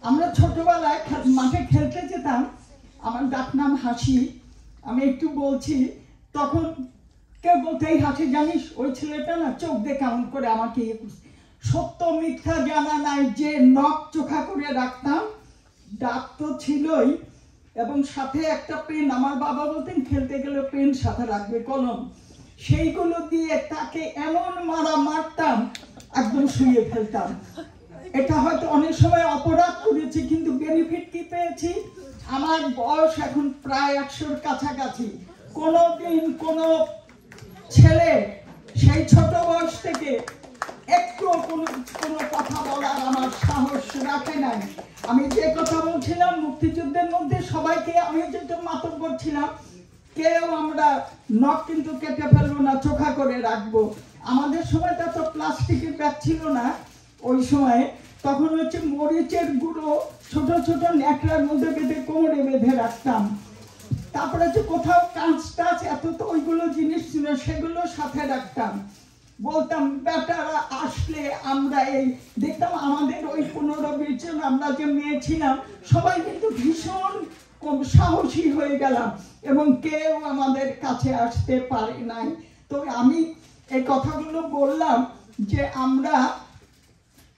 আমরা ছোটবেলায় মাঠে খেলতে যেতাম। আমার ডাকনাম হাসি। আমি একটু বলছি, তখন কেউ বলতে, এই হাসি জানিস ওই ছেলেটা না, চোখ দিয়ে কেমন করে আমাকে সত্য মিথ্যা জানা নাই, যে নখ চোখা করে রাখতাম। ডাক তো ছিলই, এবং সাথে একটা পেন। আমার বাবা বলতেন খেলতে গেলে পেন সাথে রাখবে, কলম। সেইগুলো দিয়ে তাকে এমন মারতাম, একদম শুয়ে ফেলতাম। এটা হয়তো অনেক সময় অপরাধ করেছি, কিন্তু বেনিফিট কি পেয়েছি? আমার বয়স এখন প্রায় 100-র কাছাকাছি। কোনোদিন কোনো ছেলে সেই ছোট বয়স থেকে একটু কোনো কথা বলার আমার সাহস রাখে নাই। আমি যে কথা বলছিলাম, মুক্তিযুদ্ধের মধ্যে সবাইকে, আমি যেহেতু মাতব্বর ছিলাম, কেউ আমরা নখ কিন্তু কেটে ফেলবো না, চোখা করে রাখবো। আমাদের সময়টা তো প্লাস্টিকের ব্যাগ ছিল না ওই সময়, তখন হচ্ছে মরিচের গুঁড়ো ছোট ছোট ন্যাকড়ার মধ্যে বেঁধে কোমরে বেঁধে রাখতাম। তারপরে হচ্ছে কোথাও কাঁচ টাচ এত তো ওইগুলো জিনিস ছিল, সেগুলো সাথে রাখতাম। বলতাম বেটারা আসলে আমরা এই দেখতাম। আমাদের ওই 15-20 জন আমরা যে মেয়ে ছিলাম, সবাই কিন্তু ভীষণ সাহসী হয়ে গেলাম, এবং কেউ আমাদের কাছে আসতে পারে নাই। তো আমি এই কথাগুলো বললাম যে আমরা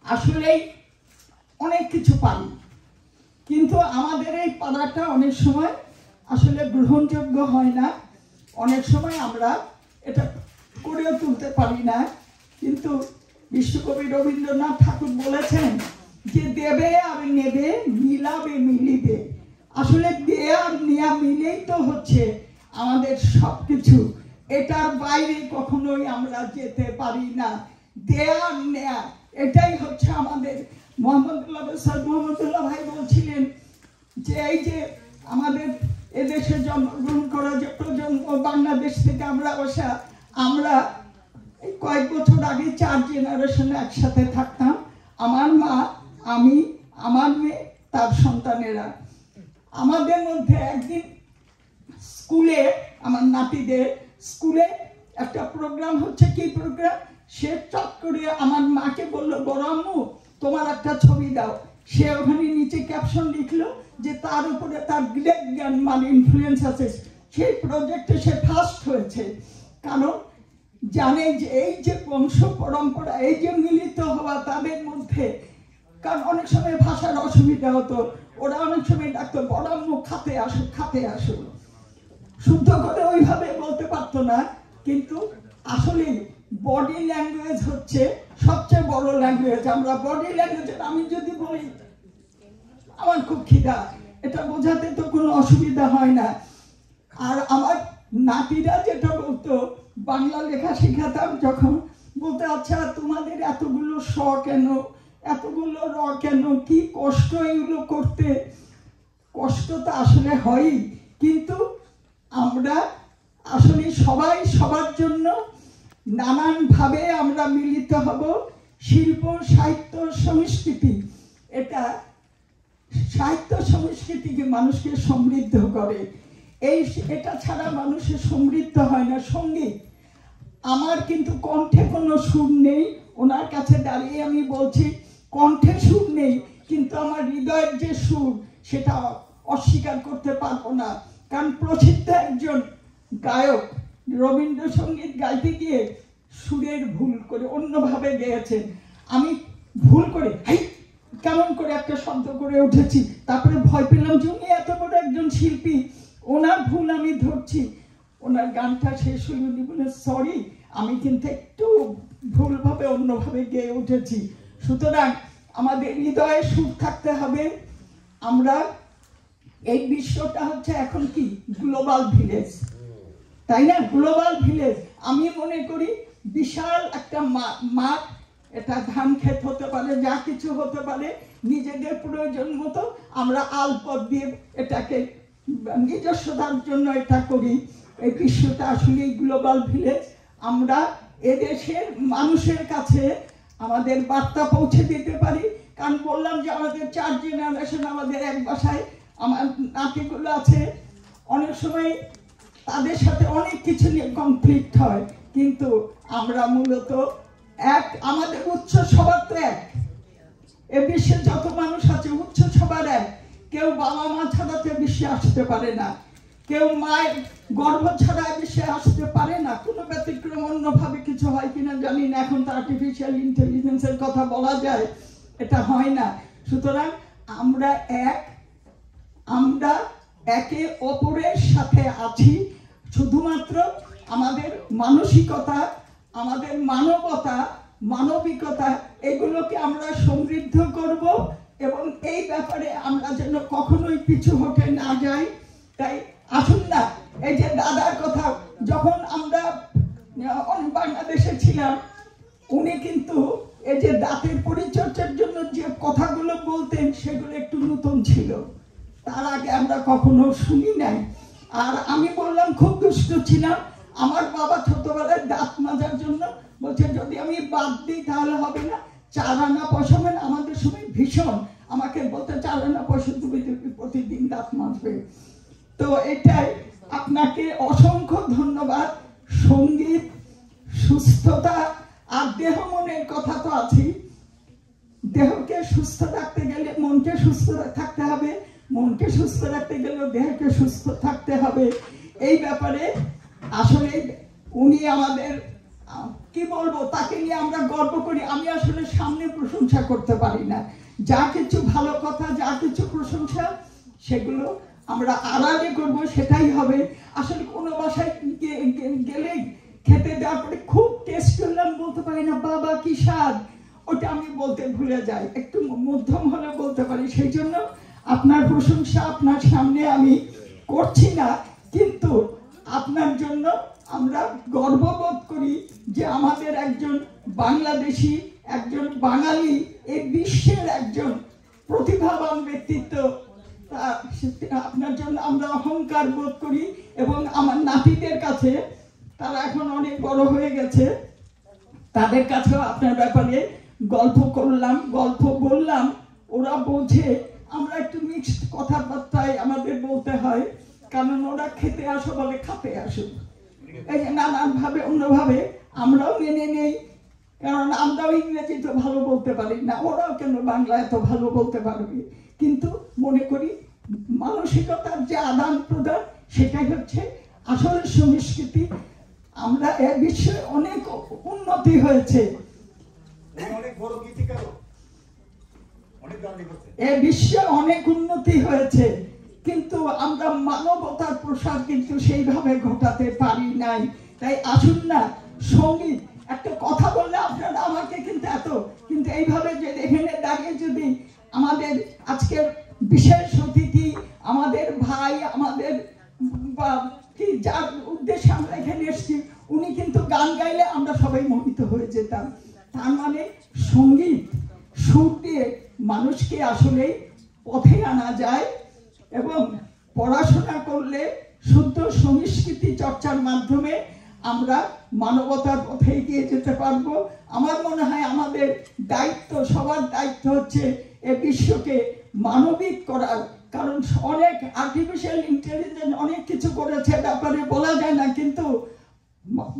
আসলেই অনেক কিছু পারি, কিন্তু আমাদের এই পাড়াটা অনেক সময় আসলে গ্রহণযোগ্য হয় না। অনেক সময় আমরা এটা করেও তুলতে পারি না। কিন্তু বিশ্বকবি রবীন্দ্রনাথ ঠাকুর বলেছেন যে দেবে আর নেবে, মিলাবে মিলিবে। আসলে দেয়া আর নেয়া মিলেই তো হচ্ছে আমাদের সবকিছু। এটার বাইরে কখনোই আমরা যেতে পারি না। দেয়া আর নেয়া, এটাই হচ্ছে আমাদের। মোহাম্মদুল্লাহ ভাই বলছিলেন যে এই যে আমাদের এদেশে জন্মগ্রহণ করা যে প্রজন্ম, বাংলাদেশ থেকে আমরা বসা, আমরা এই কয়েক বছর আগে 4 জেনারেশনে একসাথে থাকতাম। আমার মা, আমি, আমার মেয়ে, তার সন্তানেরা। আমাদের মধ্যে একদিন স্কুলে আমার নাতিদের স্কুলে একটা প্রোগ্রাম হচ্ছে, কি প্রোগ্রাম, সে চট করে আমার মাকে বলল, বড় আম্মু তোমার একটা ছবি দাও। সে ওখানে নিচে ক্যাপশন লিখলো যে তার উপরে তার গ্রেট গ্র্যান্ডমার ইনফ্লুয়েন্স আছে। সেই প্রজেক্টে সে ফার্স্ট হয়েছে, কারণ জানে যে এই যে বংশ পরম্পরা, এই যে মিলিত হওয়া তাদের মধ্যে, কারণ অনেক সময় ভাষার অসুবিধা হতো, ওরা অনেক সময় ডাকতো বড় আম্মু খাতে আসো, খাতে আসো, শুদ্ধ করে ওইভাবে বলতে পারতো না। কিন্তু আসলে বডি ল্যাঙ্গুয়েজ হচ্ছে সবচেয়ে বড় ল্যাঙ্গুয়েজ। আমরা বডি ল্যাঙ্গুয়েজ, আমি যদি বলি আমার খুব খিদা, এটা বোঝাতে তো কোনো অসুবিধা হয় না। আর আমার নাতিরা যেটা বলতো, বাংলা লেখা শেখাতাম যখন, বলতে আচ্ছা তোমাদের এতগুলো স কেন, এতগুলো র কেন, কি কষ্ট এগুলো করতে। কষ্ট তো আসলে হয়ই, কিন্তু আমরা আসলে সবাই সবার জন্য নানানভাবে আমরা মিলিত হব। শিল্প, সাহিত্য, সংস্কৃতি, এটা সাহিত্য সংস্কৃতিকে মানুষকে সমৃদ্ধ করে। এটা ছাড়া মানুষের সমৃদ্ধ হয় না। সঙ্গীত, আমার কিন্তু কণ্ঠে কোনো সুর নেই, ওনার কাছে দাঁড়িয়ে আমি বলছি কণ্ঠে সুর নেই, কিন্তু আমার হৃদয়ের যে সুর সেটা অস্বীকার করতে পারবো না। কারণ প্রসিদ্ধ একজন গায়ক রবীন্দ্রসঙ্গীত গাইতে গিয়ে সুরের ভুল করে অন্যভাবে গেয়েছেন। আমি ভুল করে কেমন করে একটা শব্দ করে উঠেছি, তারপরে ভয় পেলাম যে উনি এত বড় একজন শিল্পী, ওনার ভুল আমি ধরছি। ওনার গানটা শেষ হয়ে উনি বলে সরি, আমি কিন্তু একটু ভুলভাবে অন্যভাবে গেয়ে উঠেছি। সুতরাং আমাদের হৃদয়ে সুর থাকতে হবে। আমরা এই বিশ্বটা হচ্ছে এখন কি গ্লোবাল ভিলেজ, তাই না? গ্লোবাল ভিলেজ, আমি মনে করি বিশাল একটা মাঠ, এটা ধান ক্ষেত হতে পারে, যা কিছু হতে পারে, নিজেদের প্রয়োজন মতো আমরা আলপথ দিয়ে এটাকে নিজস্বতার জন্য এটা করি। এই বিশ্বটা আসলে গ্লোবাল ভিলেজ। আমরা এদেশের মানুষের কাছে আমাদের বার্তা পৌঁছে দিতে পারি। কারণ বললাম যে আমাদের 4 জেনারেশন আমাদের এক বাসায়, আমার নাতিগুলো আছে, অনেক সময় তাদের সাথে অনেক কিছু নিয়ে কনফ্লিক্ট হয়, কিন্তু আমরা মূলত এক, আমাদের উৎস সবার তো এক। এ বিশ্বে যত মানুষ আছে উৎস সবার এক। কেউ বাবা মা ছাড়াতে বিশ্বে আসতে পারে না, কেউ মায়ের গর্ভ ছাড়া বিশ্বে আসতে পারে না। কোনো ব্যতিক্রম অন্যভাবে কিছু হয় কিনা জানি না, এখন তো আর্টিফিশিয়াল ইন্টেলিজেন্সের কথা বলা যায়, এটা হয় না। সুতরাং আমরা এক, আমরা একে অপরের সাথে আছি। শুধুমাত্র আমাদের মানসিকতা, আমাদের মানবতা, মানবিকতা, এগুলোকে আমরা সমৃদ্ধ করব এবং এই ব্যাপারে আমরা যেন কখনোই পিছু হটে না যাই। তাই আসুন না, এই যে দাদার কথা, যখন আমরা বাংলাদেশে ছিলাম, উনি কিন্তু এই যে দাঁতের পরিচর্যার জন্য যে কথাগুলো বলতেন সেগুলো একটু নতুন ছিল, তার আগে আমরা কখনো শুনি নাই। আর আমি বললাম খুব দুষ্ট ছিলাম। আমার বাবা ছোটবেলায় দাঁত মাজার জন্য বলছে যদি আমি বাদ দিই তাহলে হবে না, 4 আনা পয়সা, মানে আমাদের সময় ভীষণ, আমাকে বলতে 4 আনা পয়সা তুমি প্রতিদিন দাঁত মাজবে। তো এটাই, আপনাকে অসংখ্য ধন্যবাদ। সঙ্গীত, সুস্থতা আর দেহ মনের কথা তো আছেই। দেহকে সুস্থ রাখতে গেলে মনকে সুস্থ থাকতে হবে, মনকে সুস্থ রাখতে গেলে দেহকে সুস্থ থাকতে হবে। এই ব্যাপারে আসলে উনি আমাদের, কি বলবো, তাকে নিয়ে আমরা গর্ব করি। আমি আসলে সামনে প্রশংসা করতে পারি না, যা কিছু ভালো কথা, যা কিছু প্রশংসা, সেগুলো আমরা আড়ালে করব, সেটাই হবে। আসলে কোনো বাসায় গেলে খেতে দেওয়ার পরে খুব টেস্ট করলাম, বলতে পারি না বাবা কি স্বাদ, ওটা আমি বলতে ভুলে যাই। একটু মধ্যম হলে বলতে পারি। সেই জন্য আপনার প্রশংসা আপনার সামনে আমি করছি না, কিন্তু আপনার জন্য আমরা গর্ববোধ করি যে আমাদের একজন বাংলাদেশি, একজন বাঙালি, এই বিশ্বের একজন প্রতিভাবান ব্যক্তিত্ব, আপনার জন্য আমরা অহংকার বোধ করি। এবং আমার নাতিদের কাছে, তারা এখন অনেক বড় হয়ে গেছে, তাদের কাছেও আপনার ব্যাপারে গল্প করলাম, গল্প বললাম, ওরা বোঝে। আমরা একটু মিক্সড কথাবার্তায় আমাদের বলতে হয়, কারণ ওরা খেতে আসো বলে খাতে আসো, এই যে নানানভাবে অন্যভাবে আমরাও মেনে নেই, কারণ আমরাও ইংরেজি তো ভালো বলতে পারি না, ওরাও কেন বাংলা এত ভালো বলতে পারবে। কিন্তু মনে করি মানসিকতার যে আদান প্রদান সেটাই হচ্ছে আসলে সংস্কৃতি। আমরা এ বিষয়ে অনেক উন্নতি হয়েছে, এ বিশ্বে অনেক উন্নতি হয়েছে, কিন্তু আমরা মানবতার প্রসার কিন্তু সেইভাবে ঘটাতে পারি নাই। তাই আসুন না, সঙ্গীত একটা কথা বললে আপনারা আমাকে কিন্তু এইভাবে যে এখানে দাঁড়িয়ে যদি আমাদের আজকের বিশেষ অতিথি, আমাদের ভাই, আমাদের কি যার উদ্দেশ্যে আমরা এখানে এসেছি, উনি কিন্তু গান গাইলে আমরা সবাই মোহিত হয়ে যেতাম। তার মানে সঙ্গীত সুর দিয়ে মানুষকে আসলে পথে আনা যায়, এবং পড়াশোনা করলে শুদ্ধ সংস্কৃতি চর্চার মাধ্যমে আমরা মানবতার পথে এগিয়ে যেতে পারবো। আমার মনে হয় আমাদের দায়িত্ব, সবার দায়িত্ব হচ্ছে এ বিশ্বকে মানবিক করার, কারণ অনেক আর্টিফিশিয়াল ইন্টেলিজেন্স অনেক কিছু করেছে, ব্যাপারে বলা যায় না, কিন্তু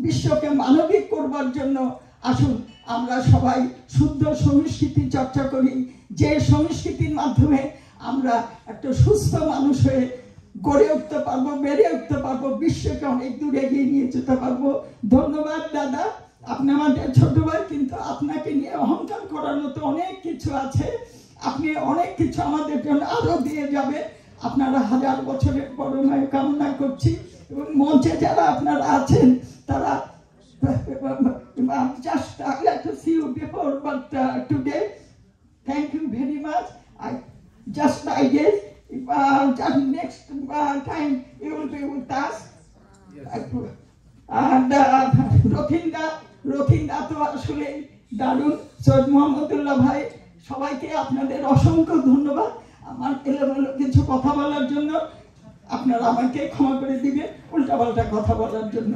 বিশ্বকে মানবিক করবার জন্য আসুন আমরা সবাই শুদ্ধ সংস্কৃতি চর্চা করি, যে সংস্কৃতির মাধ্যমে আমরা একটা সুস্থ মানুষ হয়ে গড়ে উঠতে পারবো, বেড়ে উঠতে পারবো, বিশ্বকে অনেক দূর এগিয়ে নিয়ে যেতে পারবো। ধন্যবাদ দাদা, আপনি আমাদের ছোট ভাই, কিন্তু আপনাকে নিয়ে অহংকার করার মতো অনেক কিছু আছে, আপনি অনেক কিছু আমাদের জন্য আরো দিয়ে যাবে। আপনারা 1000 বছরের পরমায় কামনা করছি, এবং মঞ্চে যারা আপনারা আছেন তারা just I'd like to see you before, but today thank you very much. I just I guess just next time you will be with us. And রথিন্দা তো আসলে দারুণ। সৈয়দ মোহাম্মদুল্লাহ ভাই, সবাইকে আপনাদের অসংখ্য ধন্যবাদ আমার এলোমেলো কিছু কথা বলার জন্য। আপনারা আমাকে ক্ষমা করে দিবেন উল্টাপাল্টা কথা বলার জন্য।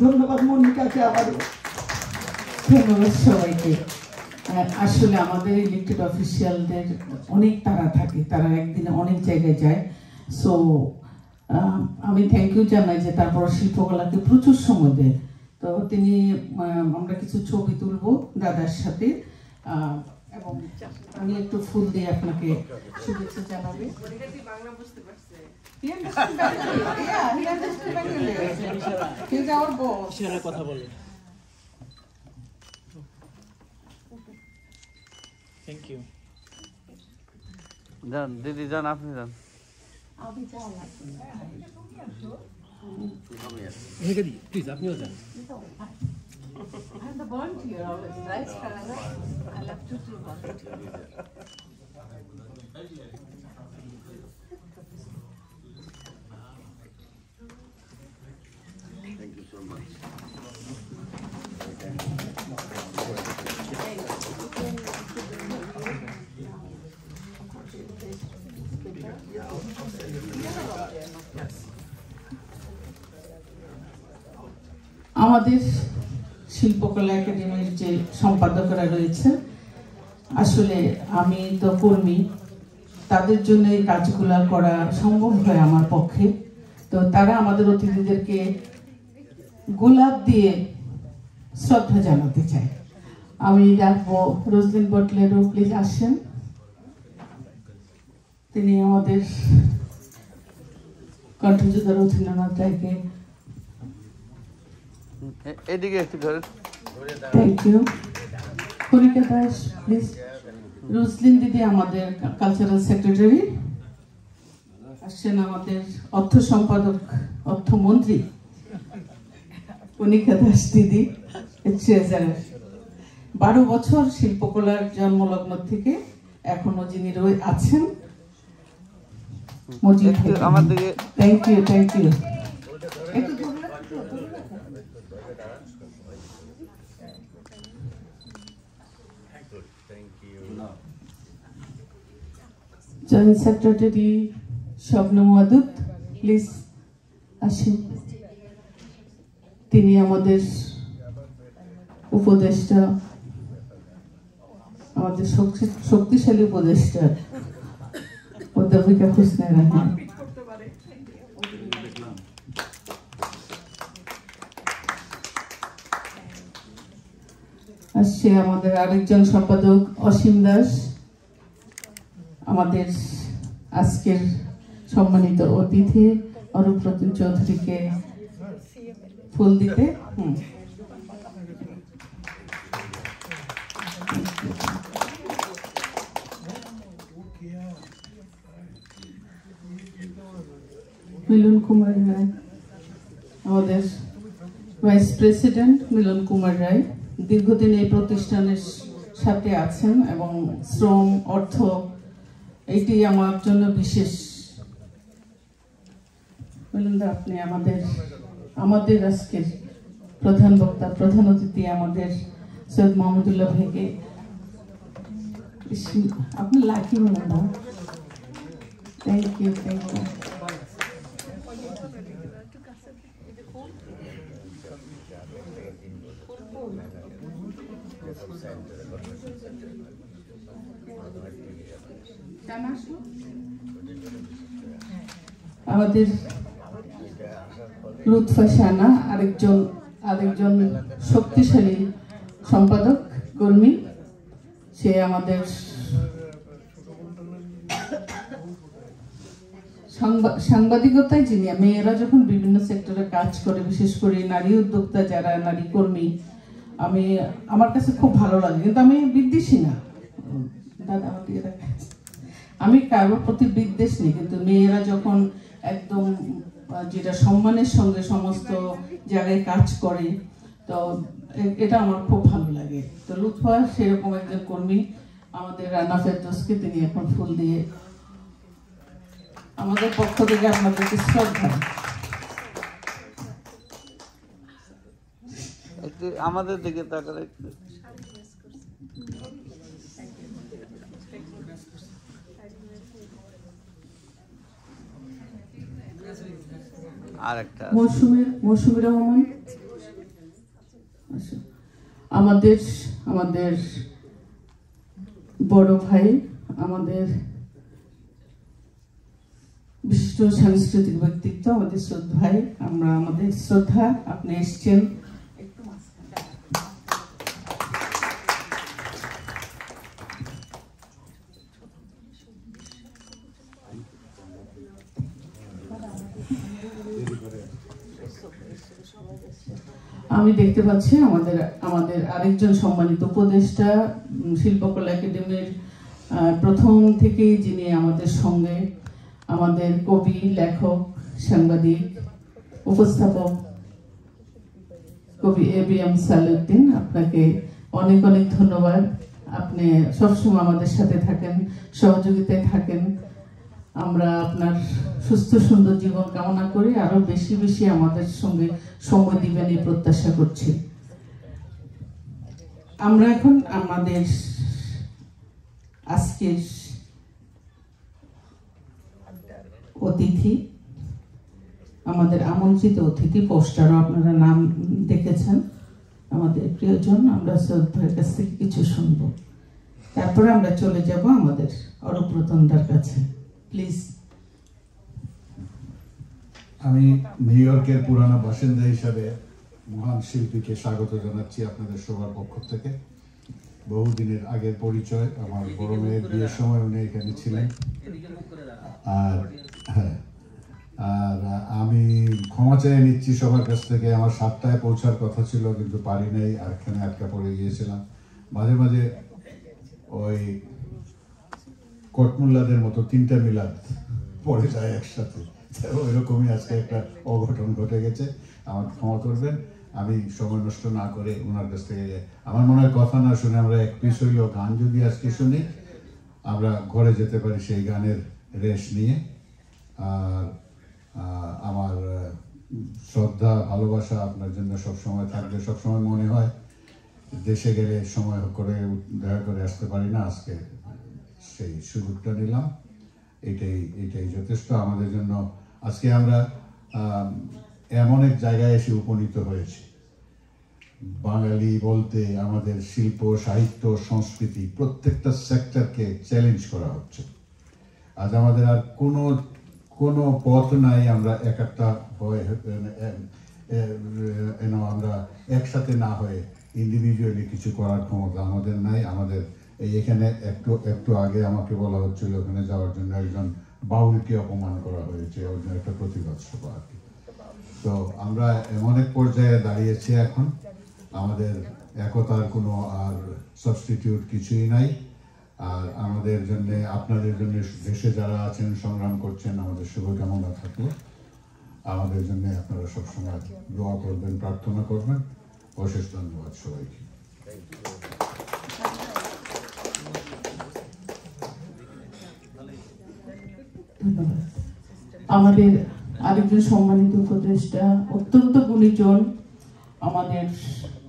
ধন্যবাদ মনিকাকে আবারও ধন্যবাদ সবাইকে। আসলে আমাদের ইলেক্টেড অফিসিয়ালদের অনেক তাড়া থাকে, তারা একদিনে অনেক জায়গায় যায়। সো আমি থ্যাংক ইউ জানাই যে তারপর শিল্পকলাকে প্রচুর সময় দেয়। তো তিনি আমরা কিছু ছবি তুলবো দাদার সাথে, এবং আমি একটু ফুল দিয়ে আপনাকে শুভেচ্ছা জানাবে। কথা বলে থ্যাংক ইউ। যান দিদি, যান, আপনি যান। প্লিজ আপনিও যান। I'm the volunteer always, right? I love to do volunteer. Thank you so much. আমাদের শিল্পকলা একাডেমির যে সম্পাদকরা রয়েছে, আসলে আমি তো কর্মী, তাদের জন্য এই কাজগুলো করা সম্ভব হয় আমার পক্ষে। তো তারা আমাদের অতিথিদেরকে গোলাপ দিয়ে শ্রদ্ধা জানাতে চায়। আমি ডাকবো রোজলিন বটলেরও, প্লিজ আসেন। তিনি আমাদের কণ্ঠযোদ্ধা রথীন্দ্রনাথ রায়কে এদিকে একটু ধরেন। Thank you. Kanika Das please. Roslyn দিদি আমাদের কালচারাল সেক্রেটারি আসছেন, আমাদের অর্থ সম্পাদক, অর্থমন্ত্রী কণিকা দাস দিদি ট্রেজারার। 12 বছর শিল্পকলার জন্মলগ্ন থেকে এখনো যিনি আছেন মজিদ। আমার দিকে thank you, thank you. Joint secretary Shabnam Wadud please আসেন। তিনি আমাদের উপদেষ্টা, আমাদের শক্তিশালী উপদেষ্টা রফিকা হোসনে রাহা। আসছে আমাদের আরেকজন সম্পাদক অসীম দাস, আমাদের আজকের সম্মানিত অতিথি অরূপরতন চৌধুরীকে ফুল দিতে। মিলন কুমার রায়, আমাদের ভাইস প্রেসিডেন্ট মিলন কুমার রায় দীর্ঘদিন এই প্রতিষ্ঠানের সাথে আছেন এবং শ্রম অর্থ এটি আমার জন্য বিশেষ। মিলনদা, আপনি আমাদের আজকের প্রধান বক্তা, প্রধান অতিথি আমাদের সৈয়দ মাহমুদুল্লাহ ভাইকে আপনি লাকি মিলনদা, থ্যাংক ইউ। আমাদের লুৎফা শানা আরেকজন শক্তিশালী সম্পাদক কর্মী, সে আমাদের সাংবাদিকতায় যিনি, মেয়েরা যখন বিভিন্ন সেক্টরে কাজ করে, বিশেষ করে নারী উদ্যোক্তা যারা, নারী কর্মী, আমার কাছে খুব ভালো লাগে। কিন্তু আমি বিদ্বেষী না দাদা, আমি কারোর প্রতি বিদ্বেষ নেই, কিন্তু মেয়েরা যখন একদম যেটা সম্মানের সঙ্গে সমস্ত জায়গায় কাজ করে, তো এটা আমার খুব ভালো লাগে। তো লুৎফা সেরকম একজন কর্মী, আমাদের রানা ফেরদৌসকে তিনি এখন ফুল দিয়ে আমাদের পক্ষ থেকে আপনাদেরকে শ্রদ্ধা। আমাদের দিকে তাকালে আরেকটা মৌসুমী রহমান, আমাদের বড় ভাই, আমাদের বিশিষ্ট সাংস্কৃতিক ব্যক্তিত্ব, আমাদের শ্রদ্ধাই, আমাদের শ্রদ্ধা, আপনি এসছেন। আমি দেখতে পাচ্ছি আমাদের আরেকজন সম্মানিত উপদেষ্টা, শিল্পকলা একাডেমির প্রথম থেকেই যিনি আমাদের সঙ্গে, আমাদের কবি, লেখক, সাংবাদিক, উপস্থাপক কবি ABM সালেউদ্দিন, আপনাকে অনেক অনেক ধন্যবাদ। আপনি সবসময় আমাদের সাথে থাকেন, সহযোগিতায় থাকেন। আমরা আপনার সুস্থ সুন্দর জীবন কামনা করি, আরো বেশি বেশি আমাদের সঙ্গে সময় দিবেন এই প্রত্যাশা করছি। আমরা এখন আমাদের আজকের অতিথি, আমাদের আমন্ত্রিত অতিথি, পোস্টারও আপনারা নাম দেখেছেন, আমাদের প্রিয়জন, আমরা শ্রদ্ধার কাছ থেকে কিছু শুনবো, তারপরে আমরা চলে যাব আমাদের অরূপরতনদার কাছে। প্লিজ। আমি নিউ ইয়র্কের পুরানো বাসিন্দা হিসাবে মহান শিল্পীকে স্বাগত জানাচ্ছি আপনাদের সবার পক্ষ থেকে। বহুদিনের আগের পরিচয়, আমার বড় মেয়ের বিয়ের সময় উনি এখানে ছিলেন। আর আমি ক্ষমা চেয়ে নিচ্ছি সবার কাছ থেকে, আমার 7টায় পৌঁছার কথা ছিল কিন্তু পারি নাই, আর এখানে আটকা পড়ে গিয়েছিলাম। মাঝে মাঝে ওই কোটমুল্লাদের মতো 3টা মিলাদ পড়ে যায় একসাথে, ওই রকমই আজকে একটা অঘটন ঘটে গেছে, আমার ক্ষমা করবেন। আমি সময় নষ্ট না করে ওনার কাছ থেকে, আমার মনে হয় কথা না শুনে আমরা এক পিস হইলেও গান যদি আজকে শুনি, আমরা ঘরে যেতে পারি সেই গানের রেশ নিয়ে। আর আমার শ্রদ্ধা, ভালোবাসা আপনার জন্য সবসময় থাকবে। সবসময় মনে হয় দেশে গেলে সময় করে দেখা করে আসতে পারি না, আজকে সেই সুযোগটা নিলাম, এটাই যথেষ্ট আমাদের জন্য। আজকে আমরা এমন এক জায়গায় এসে উপনীত হয়েছি, বাঙালি বলতে আমাদের শিল্প, সাহিত্য, সংস্কৃতি প্রত্যেকটা সেক্টরকে চ্যালেঞ্জ করা হচ্ছে। আজ আমাদের আর কোনো পথ নাই, আমরা এক একটা আমরা একসাথে না হয়ে ইন্ডিভিজুয়ালি কিছু করার ক্ষমতা আমাদের নাই। আমাদের এখানে একটু আগে আমাকে বলা হচ্ছিল ওখানে যাওয়ার জন্য একজন বাউলকে অপমান করা হয়েছে, ওর জন্য একটা প্রতিবাদ সভা আর কি। তো আমরা এমন এক পর্যায়ে দাঁড়িয়েছি এখন, আমাদের একতার কোনো আর সাবস্টিটিউট কিছুই নাই। আর আমাদের জন্য, আপনাদের জন্য দেশে যারা আছেন সংগ্রাম করছেন, আমাদের শুভকামনা থাকলো। আমাদের জন্য আপনারা সবসময় দোয়া করবেন, প্রার্থনা করবেন। অশেষ ধন্যবাদ সবাইকে। ধন্যবাদ। আমাদের আরেকজন সম্মানিত উপদেষ্টা, অত্যন্ত গুণীজন, আমাদের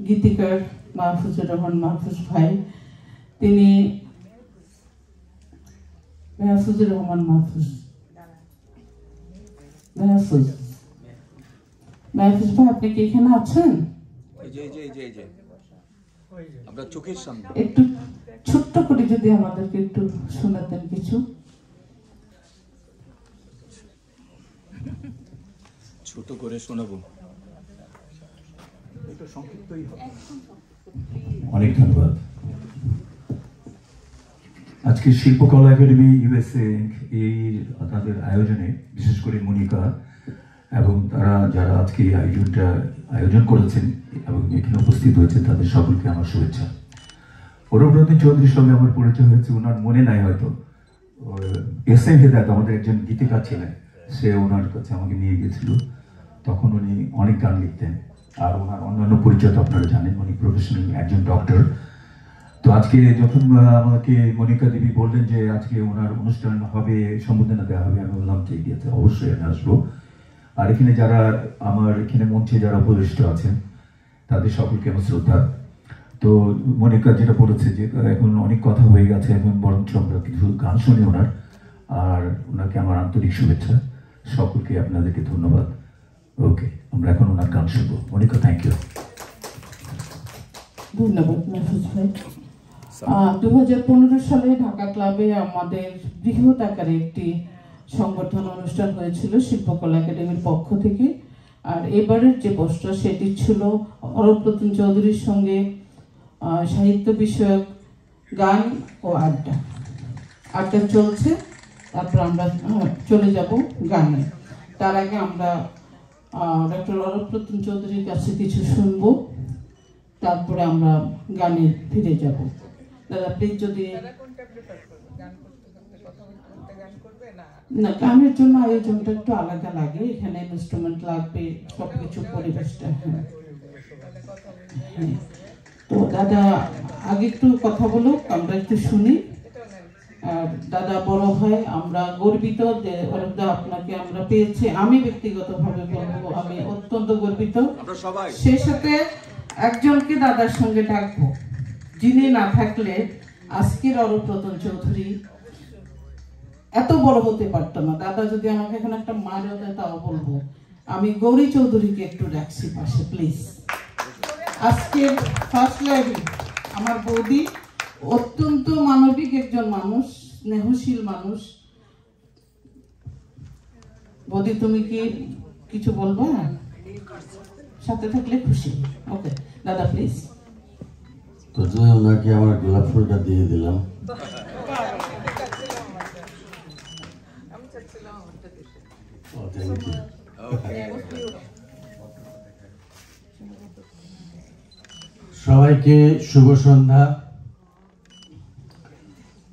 গীতিকার মাহফুজুর রহমান মাহফুজ ভাই। তিনি মাহফুজুর রহমান মাহফুজ ভাই, আপনি কি এখানে আছেন? আমরা চোখের সামনে একটু ছোট্ট করে যদি আমাদেরকে একটু শোনাতেন কিছু। ছোট করে শোনাবো, একটু সংক্ষিপ্তই হবে। অনেক ধন্যবাদ। আজকে শিল্পকলা একাডেমি ইউএসএ তাদের আয়োজনে, বিশেষ করে মনিকা এবং তারা যারা আজকে আয়োজনটা আয়োজন করেছেন এবং এখানে উপস্থিত হয়েছেন, তাদের সকলকে আমার শুভেচ্ছা। অরুণরতন চৌধুরীর সঙ্গে আমার পরিচয় হয়েছে, ওনার মনে নাই হয়তো, এস এম হেদায়েত আমাদের একজন গীতিকার ছিলেন, সে ওনার কাছে আমাকে নিয়ে গিয়েছিল। তখন উনি অনেক গান লিখতেন, আর ওনার অন্যান্য পরিচয় তো আপনারা জানেন, উনি প্রফেশনাল একজন ডক্টর। তো আজকে যখন আমাকে মনিকা দেবী বললেন যে আজকে ওনার অনুষ্ঠান হবে, সম্বোধনা দেওয়া হবে, আমি বললাম ঠিক আছে, অবশ্যই আমি আসবো। আর এখানে যারা আমার এখানে মঞ্চে যারা উপদেষ্ট আছেন, তাদের সকলকে আমার শ্রদ্ধা। তো মনিকা যেটা বলেছে যে এখন অনেক কথা হয়ে গেছে, এখন বরঞ্চ আমরা কিছু গান শুনি ওনার, আর ওনাকে আমার আন্তরিক শুভেচ্ছা। সকলকে আপনাদেরকে ধন্যবাদ। ওকে, আমরা এখন ওনার গান শুনবো। Monika, thank you. ধন্যবাদ মাহফুজ ভাই। 2015 সালে ঢাকা ক্লাবে আমাদের বৃহৎ আকারে একটি সংগঠন অনুষ্ঠান হয়েছিল শিল্পকলা একাডেমির পক্ষ থেকে। আর এবারের যে বর্ষটা সেটি ছিল অরুণরতন চৌধুরীর সঙ্গে সাহিত্য বিষয়ক গান ও আড্ডা চলছে। তারপর আমরা চলে যাব গানে। তার আগে আমরা ডক্টর অরুণরতন চৌধুরীর কাছে কিছু শুনবো, তারপরে আমরা গানে ফিরে যাব। দাদা প্লিজ, যদি না, গানের জন্য আয়োজনটা একটু আলাদা লাগে, এখানে ইনস্ট্রুমেন্ট লাগবে, সবকিছু পরিবেশটা। হ্যাঁ, তো দাদা আগে একটু কথা বলুক, আমরা একটু শুনি। আর দাদা বড় হয়, আমরা গর্বিত যে আপনাকে আমরা পেয়েছি। আমি ব্যক্তিগতভাবে বলবো, আমি অত্যন্ত গর্বিত। সেই সাথে একজনকে দাদার সঙ্গে ডাকবো, যিনি না থাকলে আজকের অরুণরতন চৌধুরী এত বড় হতে পারতো না। দাদা যদি আমাকে এখন একটা মারও দেয় তাও বলবো। আমি গৌরী চৌধুরীকে একটু ডাকছি পাশে, প্লিজ। আজকের ফার্স্ট লেডি আমার বৌদি, অত্যন্ত মানবিক একজন মানুষ, স্নেহশীল মানুষ। বৌদি, তুমি কি কিছু বলবো? সাথে থাকলে খুশি। ওকে দাদা প্লিজ। তো ওনাকে আমার গোলাপ ফুলটা দিয়ে দিলাম। সবাইকে শুভ সন্ধ্যা।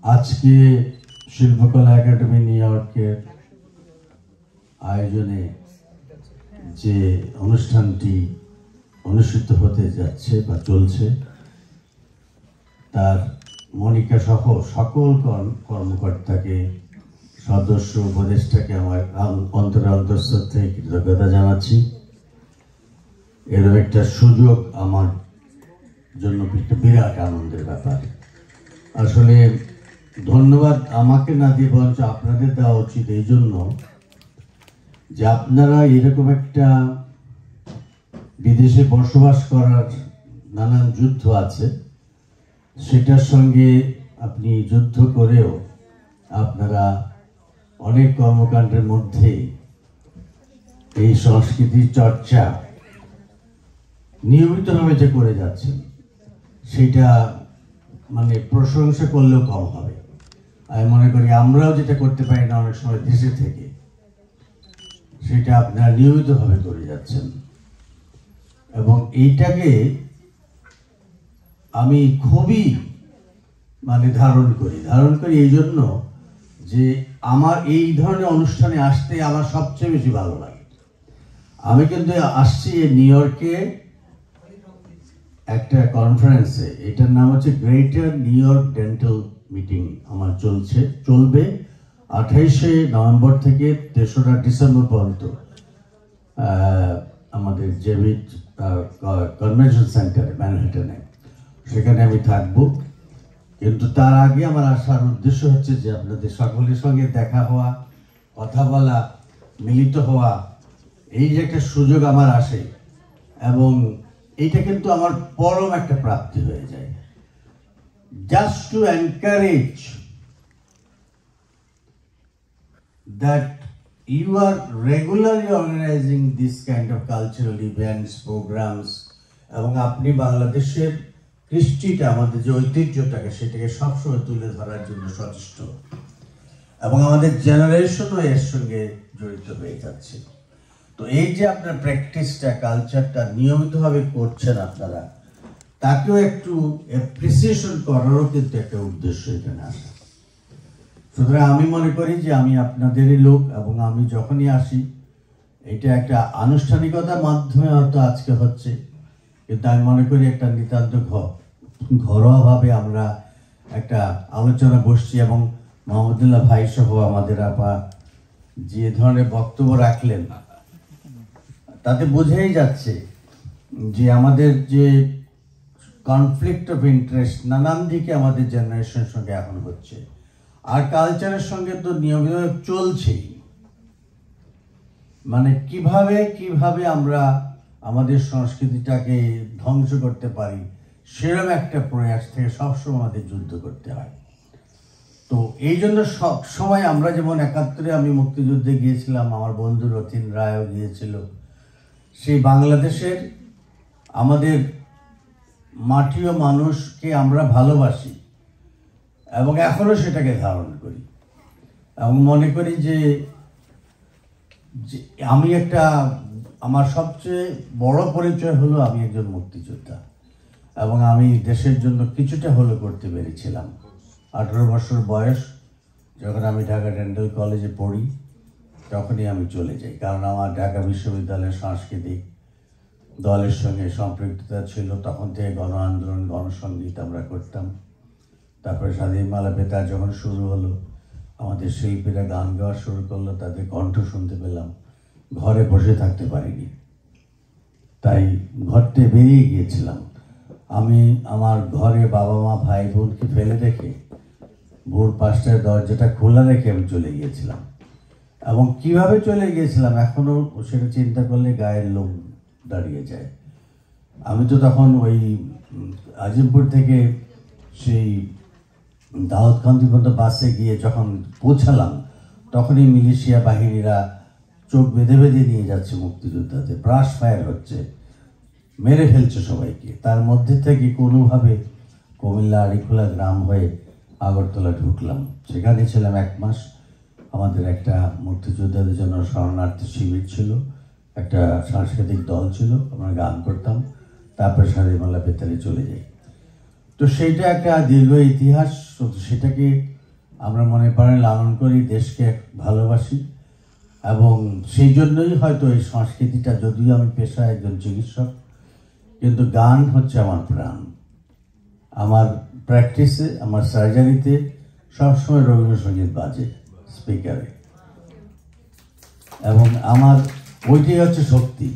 আজকে শিল্পকলা একাডেমি নিউ ইয়র্কের আয়োজনে যে অনুষ্ঠানটি অনুষ্ঠিত হতে যাচ্ছে বা চলছে, তার মনিকা সহ সকল কর্মকর্তাকে, সদস্য, উপদেষ্টাকে আমার অন্তঃস্থল থেকে কৃতজ্ঞতা জানাচ্ছি। এরকম একটা সুযোগ আমার জন্য একটা বিরাট আনন্দের ব্যাপার। আসলে ধন্যবাদ আমাকে না দিয়ে বরঞ্চ আপনাদের দেওয়া উচিত, এই জন্য যে আপনারা এরকম একটা বিদেশে বসবাস করার নানান যুদ্ধ আছে, সেটার সঙ্গে আপনি যুদ্ধ করেও আপনারা অনেক কর্মকাণ্ডের মধ্যে এই সংস্কৃতির চর্চা নিয়মিতভাবে যে করে যাচ্ছেন সেটা মানে প্রশংসা করলেও কম হবে। আমি মনে করি আমরাও যেটা করতে পারি না অনেক সময় দেশে থেকে, সেটা আপনারা নিয়মিতভাবে করে যাচ্ছেন। এবং এইটাকে আমি খুবই মানে ধারণ করি এই জন্য যে আমার এই ধরনের অনুষ্ঠানে আসতে আমার সবচেয়ে বেশি ভালো লাগে। আমি কিন্তু আসছি নিউ ইয়র্কে একটা কনফারেন্সে, এটার নাম হচ্ছে greater new York dental meeting. আমার চলবে 28শে নভেম্বর থেকে 3রা ডিসেম্বর পর্যন্ত আমাদের জেভিট কনভেনশন সেন্টারে ম্যানহাটনে, সেখানে আমি থাকবো। কিন্তু তার আগে আমার আসার উদ্দেশ্য হচ্ছে যে আপনাদের সকলের সঙ্গে দেখা হওয়া, কথা বলা, মিলিত হওয়া, এই যে একটা সুযোগ আমার আসে এবং এইটা কিন্তু আমার পরম একটা প্রাপ্তি হয়ে যায়। Just to encourage that you are regularly organizing this kind of cultural events, programs, এবং আপনি বাংলাদেশের কৃষ্টিটা, আমাদের যে ঐতিহ্যটাকে, সেটাকে সবসময় তুলে ধরার জন্য সচেষ্ট, এবং আমাদের জেনারেশনও এর সঙ্গে জড়িত হয়ে যাচ্ছে। তো এই যে আপনার প্র্যাকটিসটা, কালচারটা নিয়মিতভাবে করছেন আপনারা, তাকেও একটু অ্যাপ্রিসিয়েশন করারও কিন্তু একটা উদ্দেশ্য এখানে আসে। সুতরাং আমি মনে করি যে আমি আপনাদেরই লোক, এবং আমি যখনই আসি এটা একটা আনুষ্ঠানিকতার মাধ্যমে হয়তো আজকে হচ্ছে, কিন্তু আমি মনে করি একটা নিতান্ত ঘরোয়াভাবে আমরা একটা আলোচনা বসছি। এবং মাহমুদুল্লাহ ভাই সহ আমাদের আপা যে ধরনের বক্তব্য রাখলেন, তাতে বোঝাই যাচ্ছে যে আমাদের যে কনফ্লিক্ট অফ ইন্টারেস্ট নানান দিকে আমাদের জেনারেশনের সঙ্গে এখন হচ্ছে, আর কালচারের সঙ্গে তো নিয়মিত চলছেই। মানে কিভাবে আমরা আমাদের সংস্কৃতিটাকে ধ্বংস করতে পারি, সেরকম একটা প্রয়াস থেকে সবসময় আমাদের যুদ্ধ করতে হয়। তো এই জন্য সব সময় আমরা, যেমন 71-এ আমি মুক্তিযুদ্ধে গিয়েছিলাম, আমার বন্ধু রতিন রায়ও গিয়েছিল, সেই বাংলাদেশের আমাদের মাটি ও মানুষকে আমরা ভালোবাসি এবং এখনো সেটাকে ধারণ করি। এবং মনে করি যে আমি আমার সবচেয়ে বড় পরিচয় হলো আমি একজন মুক্তিযোদ্ধা, এবং আমি দেশের জন্য কিছুটা হলো করতে পেরেছিলাম। 18 বছর বয়স যখন আমি ঢাকা ডেন্টাল কলেজে পড়ি, তখনই আমি চলে যাই, কারণ আমার ঢাকা বিশ্ববিদ্যালয়ের সাংস্কৃতিক দলের সঙ্গে সম্পৃক্ততা ছিল। তখন থেকে গণ আন্দোলন, গণসঙ্গীত আমরা করতাম। তারপরে স্বাধীনমালা বেতার যখন শুরু হলো, আমাদের শিল্পীরা গান গাওয়া শুরু করলো, তাদের কণ্ঠ শুনতে পেলাম। ঘরে বসে থাকতে পারিনি, তাই ঘর থেকে বেরিয়ে গিয়েছিলাম। আমি আমার ঘরে বাবা মা ভাই বোনকে ফেলে রেখে ভোর 5টায় দরজাটা খোলা রেখে আমি চলে গিয়েছিলাম। এবং কিভাবে চলে গিয়েছিলাম এখনো সেটা চিন্তা করলে গায়ের লোম দাঁড়িয়ে যায়। আমি তো তখন ওই আজিমপুর থেকে সেই দাউদকান্দি পর্যন্ত বাসে গিয়ে যখন পৌঁছালাম, তখনই মিলিশিয়া বাহিনীরা চোখ বেঁধে বেঁধে নিয়ে যাচ্ছে মুক্তিযোদ্ধাদের, ব্রাশ ফায়ার হচ্ছে, মেরে ফেলছে সবাইকে। তার মধ্যে থেকে কোনোভাবে কুমিল্লা আড়িখোলা গ্রাম হয়ে আগরতলা ঢুকলাম। সেখানে ছিলাম 1 মাস। আমাদের একটা মুক্তিযোদ্ধাদের জন্য শরণার্থী শিবির ছিল, একটা সাংস্কৃতিক দল ছিল, আমরা গান করতাম। তারপরে স্বাধীনমালা বেতারে চলে যাই। তো সেইটা একটা দীর্ঘ ইতিহাস। সেটাকে আমরা মনে করেন লালন করি, দেশকে ভালোবাসি, এবং সেই জন্যই হয়তো এই সংস্কৃতিটা, যদিও আমি পেশায় একজন চিকিৎসক, কিন্তু গান হচ্ছে আমার প্রাণ। আমার প্র্যাকটিসে, আমার সার্জারিতে সবসময় রবীন্দ্রসঙ্গীত বাজে স্পিকারে, এবং আমার ওইটাই হচ্ছে শক্তি।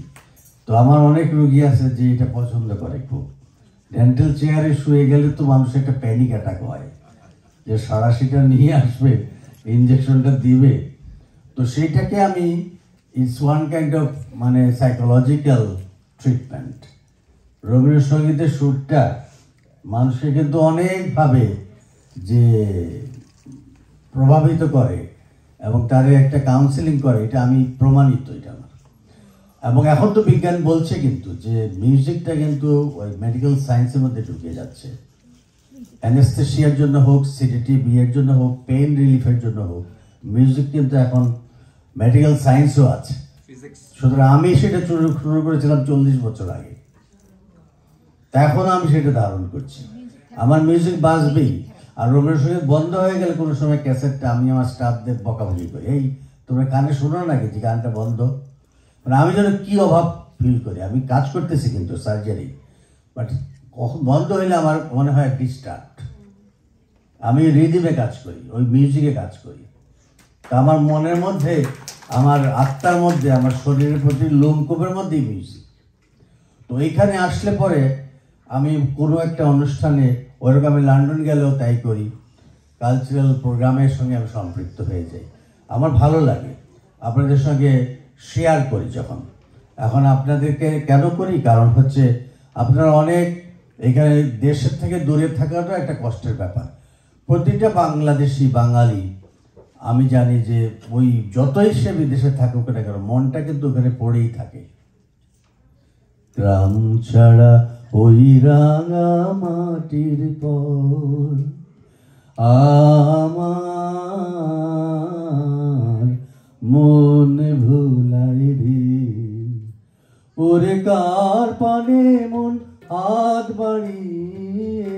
তো আমার অনেক রোগী আছে যে এটা পছন্দ করে খুব। ডেন্টাল চেয়ারে শুয়ে গেলে তো মানুষের একটা প্যানিক অ্যাটাক হয় যে সারাশিটা নিয়ে আসবে, ইঞ্জেকশনটা দিবে। তো সেইটাকে আমি ইটস ওয়ান কাইন্ড অফ মানে সাইকোলজিক্যাল ট্রিটমেন্ট। রবীন্দ্রসঙ্গীতের সুরটা মানুষকে কিন্তু অনেকভাবে যে প্রভাবিত করে, এবং তাদের একটা কাউন্সেলিং করে, এটা আমি প্রমাণিত এটা আমার। এবং এখন তো বিজ্ঞান বলছে কিন্তু যে মিউজিকটা কিন্তু ওই মেডিকেল সায়েন্সের মধ্যে ঢুকে যাচ্ছে। অ্যানেস্থেশিয়ার জন্য হোক, সিডেটিভ এর জন্য হোক, পেইন রিলিফের জন্য হোক, মিউজিক কিন্তু এখন মেডিকেল সায়েন্সও আছে। সুতরাং আমি সেটা শুরু করেছিলাম 40 বছর আগে, এখন আমি সেটা ধারণ করছি। আমার মিউজিক বাজবেই। আর রবীন্দ্রসঙ্গীত বন্ধ হয়ে গেলে কোনো সময় ক্যাসেটটা আমি আমার স্টাফদের বকাবকি করি, এই তোমরা কানে শোনো নাকি যে গানটা বন্ধ। মানে আমি যেন কী অভাব ফিল করি। আমি কাজ করতেছি কিন্তু সার্জারি, বাট কখন বন্ধ হইলে আমার মনে হয় ডিস্টার্ব। আমি রিদিমে কাজ করি, ওই মিউজিকে কাজ করি। তা আমার মনের মধ্যে, আমার আত্মার মধ্যে, আমার শরীরের প্রতি লোমকূপের মধ্যেই মিউজিক। তো এইখানে আসলে পরে আমি কোনো একটা অনুষ্ঠানে, ওইরকম আমি লন্ডন গেলেও তাই করি, কালচারাল প্রোগ্রামের সঙ্গে আমি সম্পৃক্ত হয়ে যাই। আমার ভালো লাগে, আপনাদের সঙ্গে শেয়ার করি যখন। এখন আপনাদেরকে কেন করি, কারণ হচ্ছে আপনারা অনেক এখানে দেশের থেকে দূরে থাকাটা একটা কষ্টের ব্যাপার। প্রতিটা বাংলাদেশি বাঙালি আমি জানি যে ওই যতই সে বিদেশে থাকুক না কেন, মনটা কিন্তু ওখানে পড়েই থাকে। গ্রাম ছাড়া ওই রাঙা মাটির পর আমার মন ভুলাই রে, ওরে কার পানে মন হাত বাড়িয়ে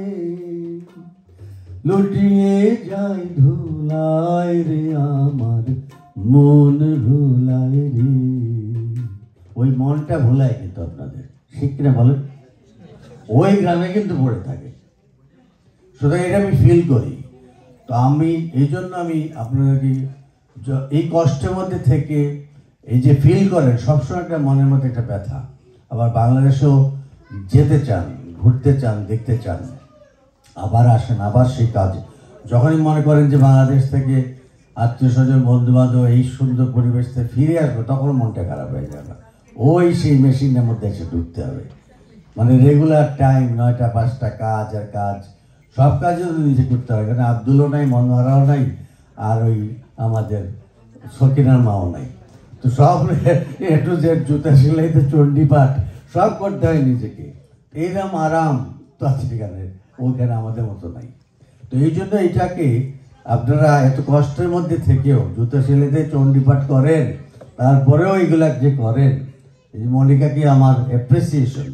লুটিয়ে যায় ধুলায় রে, আমার মন ভুলাই রে। ওই মনটা ভুলায় কিন্তু আপনাদের, ঠিক কিনা বলেন? ওই গ্রামে কিন্তু পড়ে থাকে। সুতরাং এটা আমি ফিল করি। তো আমি এই জন্য আমি আপনাদেরকে এই কষ্টের মধ্যে থেকে এই যে ফিল করেন, সবসময় একটা মনের মধ্যে একটা ব্যথা। আবার বাংলাদেশেও যেতে চান, ঘুরতে চান, দেখতে চান, আবার আসেন, আবার সেই কাজ। যখনই মনে করেন যে বাংলাদেশ থেকে আত্মীয় স্বজন, বন্ধু বান্ধব এই সুন্দর পরিবেশ থেকে ফিরে আসবে, তখন মনটা খারাপ হয়ে যাবে। ওই সেই মেশিনের মধ্যে এসে ঢুকতে হবে। মানে রেগুলার টাইম 9টা 5টা কাজ আর কাজ, সব কাজও নিজে করতে হবে। কারণ আব্দুলও নাই, মনোহরাও নাই, আর ওই আমাদের সকিনার মাও নাই। তো সব একটু যে জুতা সেলাইতে চণ্ডীপাঠ সব করতে হয় নিজেকে। এইরকম আরাম তো আছে সেখানে, ওইখানে আমাদের মতো নাই। তো এই জন্য এটাকে আপনারা এত কষ্টের মধ্যে থেকেও জুতা সেলাইতে চণ্ডীপাঠ করেন, তারপরেও এইগুলা যে করেন, এই মনিকাকে আমার অ্যাপ্রিসিয়েশন।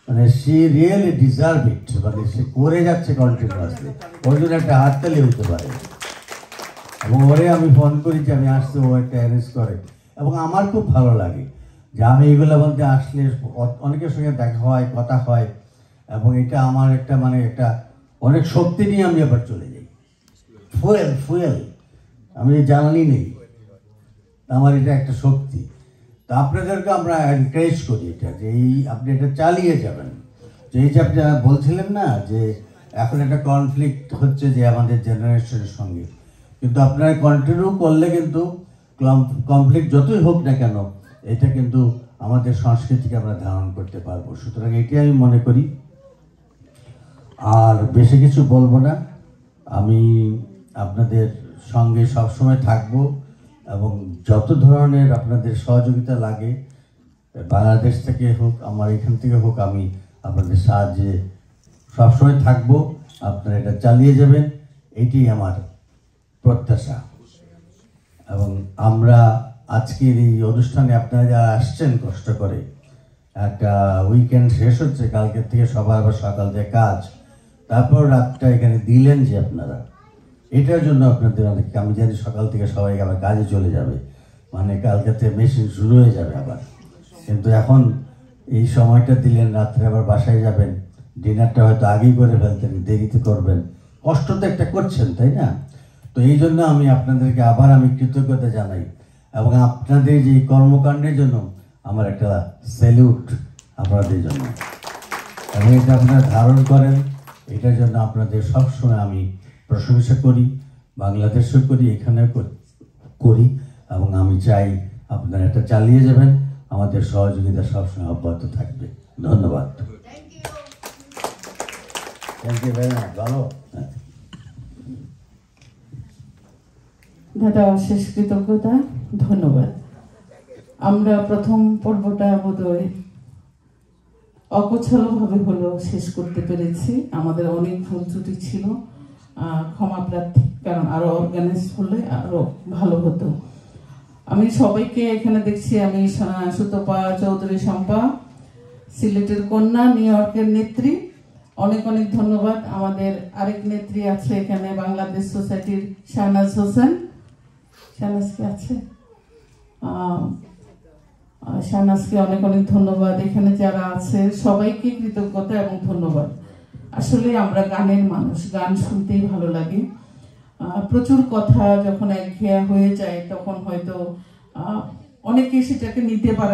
মানে সে রিয়েলি ডিজার্ভ ইট। মানে সে করে যাচ্ছে কন্টিনিউয়াসলি, ওর জন্য একটা হাততালি হতে পারে। এবং ওরে আমি ফোন করি যে আমি আসতে, ও একটা অ্যারেঞ্জ করে। এবং আমার খুব ভালো লাগে যে আমি এইগুলো বলতে আসলে অনেকের সঙ্গে দেখা হয়, কথা হয়, এবং এটা আমার একটা মানে একটা অনেক শক্তি নিয়ে আমি আবার চলে যাই। ফুয়েল আমি জানালি নেই, আমার এটা একটা শক্তি। তো আপনাদেরকে আমরা এনকারেজ করি এটা, যে এই আপনি এটা চালিয়ে যাবেন। যে এই যে আপনি বলছিলেন না যে এখন একটা কনফ্লিক্ট হচ্ছে যে আমাদের জেনারেশনের সঙ্গে, কিন্তু আপনারা কন্টিনিউ করলে কিন্তু কনফ্লিক্ট যতই হোক না কেন, এটা কিন্তু আমাদের সংস্কৃতিকে আমরা ধারণ করতে পারবো। সুতরাং এটাই আমি মনে করি। আর বেশি কিছু বলবো না, আমি আপনাদের সঙ্গে সবসময় থাকবো এবং যত ধরনের আপনাদের সহযোগিতা লাগে, বাংলাদেশ থেকে হোক, আমার এখান থেকে হোক, আমি আপনাদের সাহায্যে সবসময় থাকবো। আপনারা এটা চালিয়ে যাবেন, এটি আমার প্রত্যাশা। এবং আমরা আজকের এই অনুষ্ঠানে আপনারা যারা আসছেন কষ্ট করে, একটা উইকেন্ড শেষ হচ্ছে, কালকের থেকে সবার আবার সকাল থেকে কাজ, তারপর রাতটা এখানে দিলেন যে আপনারা, এটার জন্য আপনাদের অনেক, আমি জানি সকাল থেকে সবাই আবার কাজে চলে যাবে, মানে কালকে থেকে মেশিন শুরু হয়ে যাবে আবার। কিন্তু এখন এই সময়টা দিলেন, রাত্রে আবার বাসায় যাবেন, ডিনারটা হয়তো আগেই করে ফেলতেন, দেরিতে করবেন, কষ্ট তো একটা করছেন, তাই না? তো এই জন্য আমি আপনাদেরকে আবার আমি কৃতজ্ঞতা জানাই, এবং আপনাদের যে কর্মকাণ্ডের জন্য আমার একটা স্যালুট আপনাদের জন্য। এবং এটা আপনারা ধারণ করেন, এটার জন্য আপনাদের সবসময় আমি প্রশংসা করি, বাংলাদেশেও করি, এখানেও করি। এবং আমি চাই আপনারা এটা চালিয়ে যাবেন, আমাদের সহযোগিতা সবসময় অব্যাহত থাকবে। ধন্যবাদ। Thank you very much. ভালো। দাদা অশেষ কৃতজ্ঞতা, ধন্যবাদ। আমরা প্রথম পর্বটা বোধহয় অগোছালোভাবে হলেও শেষ করতে পেরেছি। আমাদের অনেক ভুল ত্রুটি ছিল, ক্ষমা প্রার্থী, কারণ আরো অর্গানাইজ হলে আরো ভালো হতো। আমি সবাইকে এখানে দেখছি, আমি সুতপা চৌধুরী শম্পা, সিলেটের কন্যা, নিউ ইয়র্কের নেত্রী, অনেক অনেক ধন্যবাদ। আমাদের আরেক নেত্রী আছে এখানে, বাংলাদেশ সোসাইটির শাহনাজ হোসেন। শাহনাজ কি আছে? শাহনাজকে অনেক অনেক ধন্যবাদ। এখানে যারা আছে সবাইকে কৃতজ্ঞতা এবং ধন্যবাদ। আসলে আমরা গানের মানুষ, গান শুনতেই ভালো লাগে। প্রচুর কথা যখন একঘেয়া হয়ে যায় তখন হয়তো অনেকে সেটাকে নিতে পারে।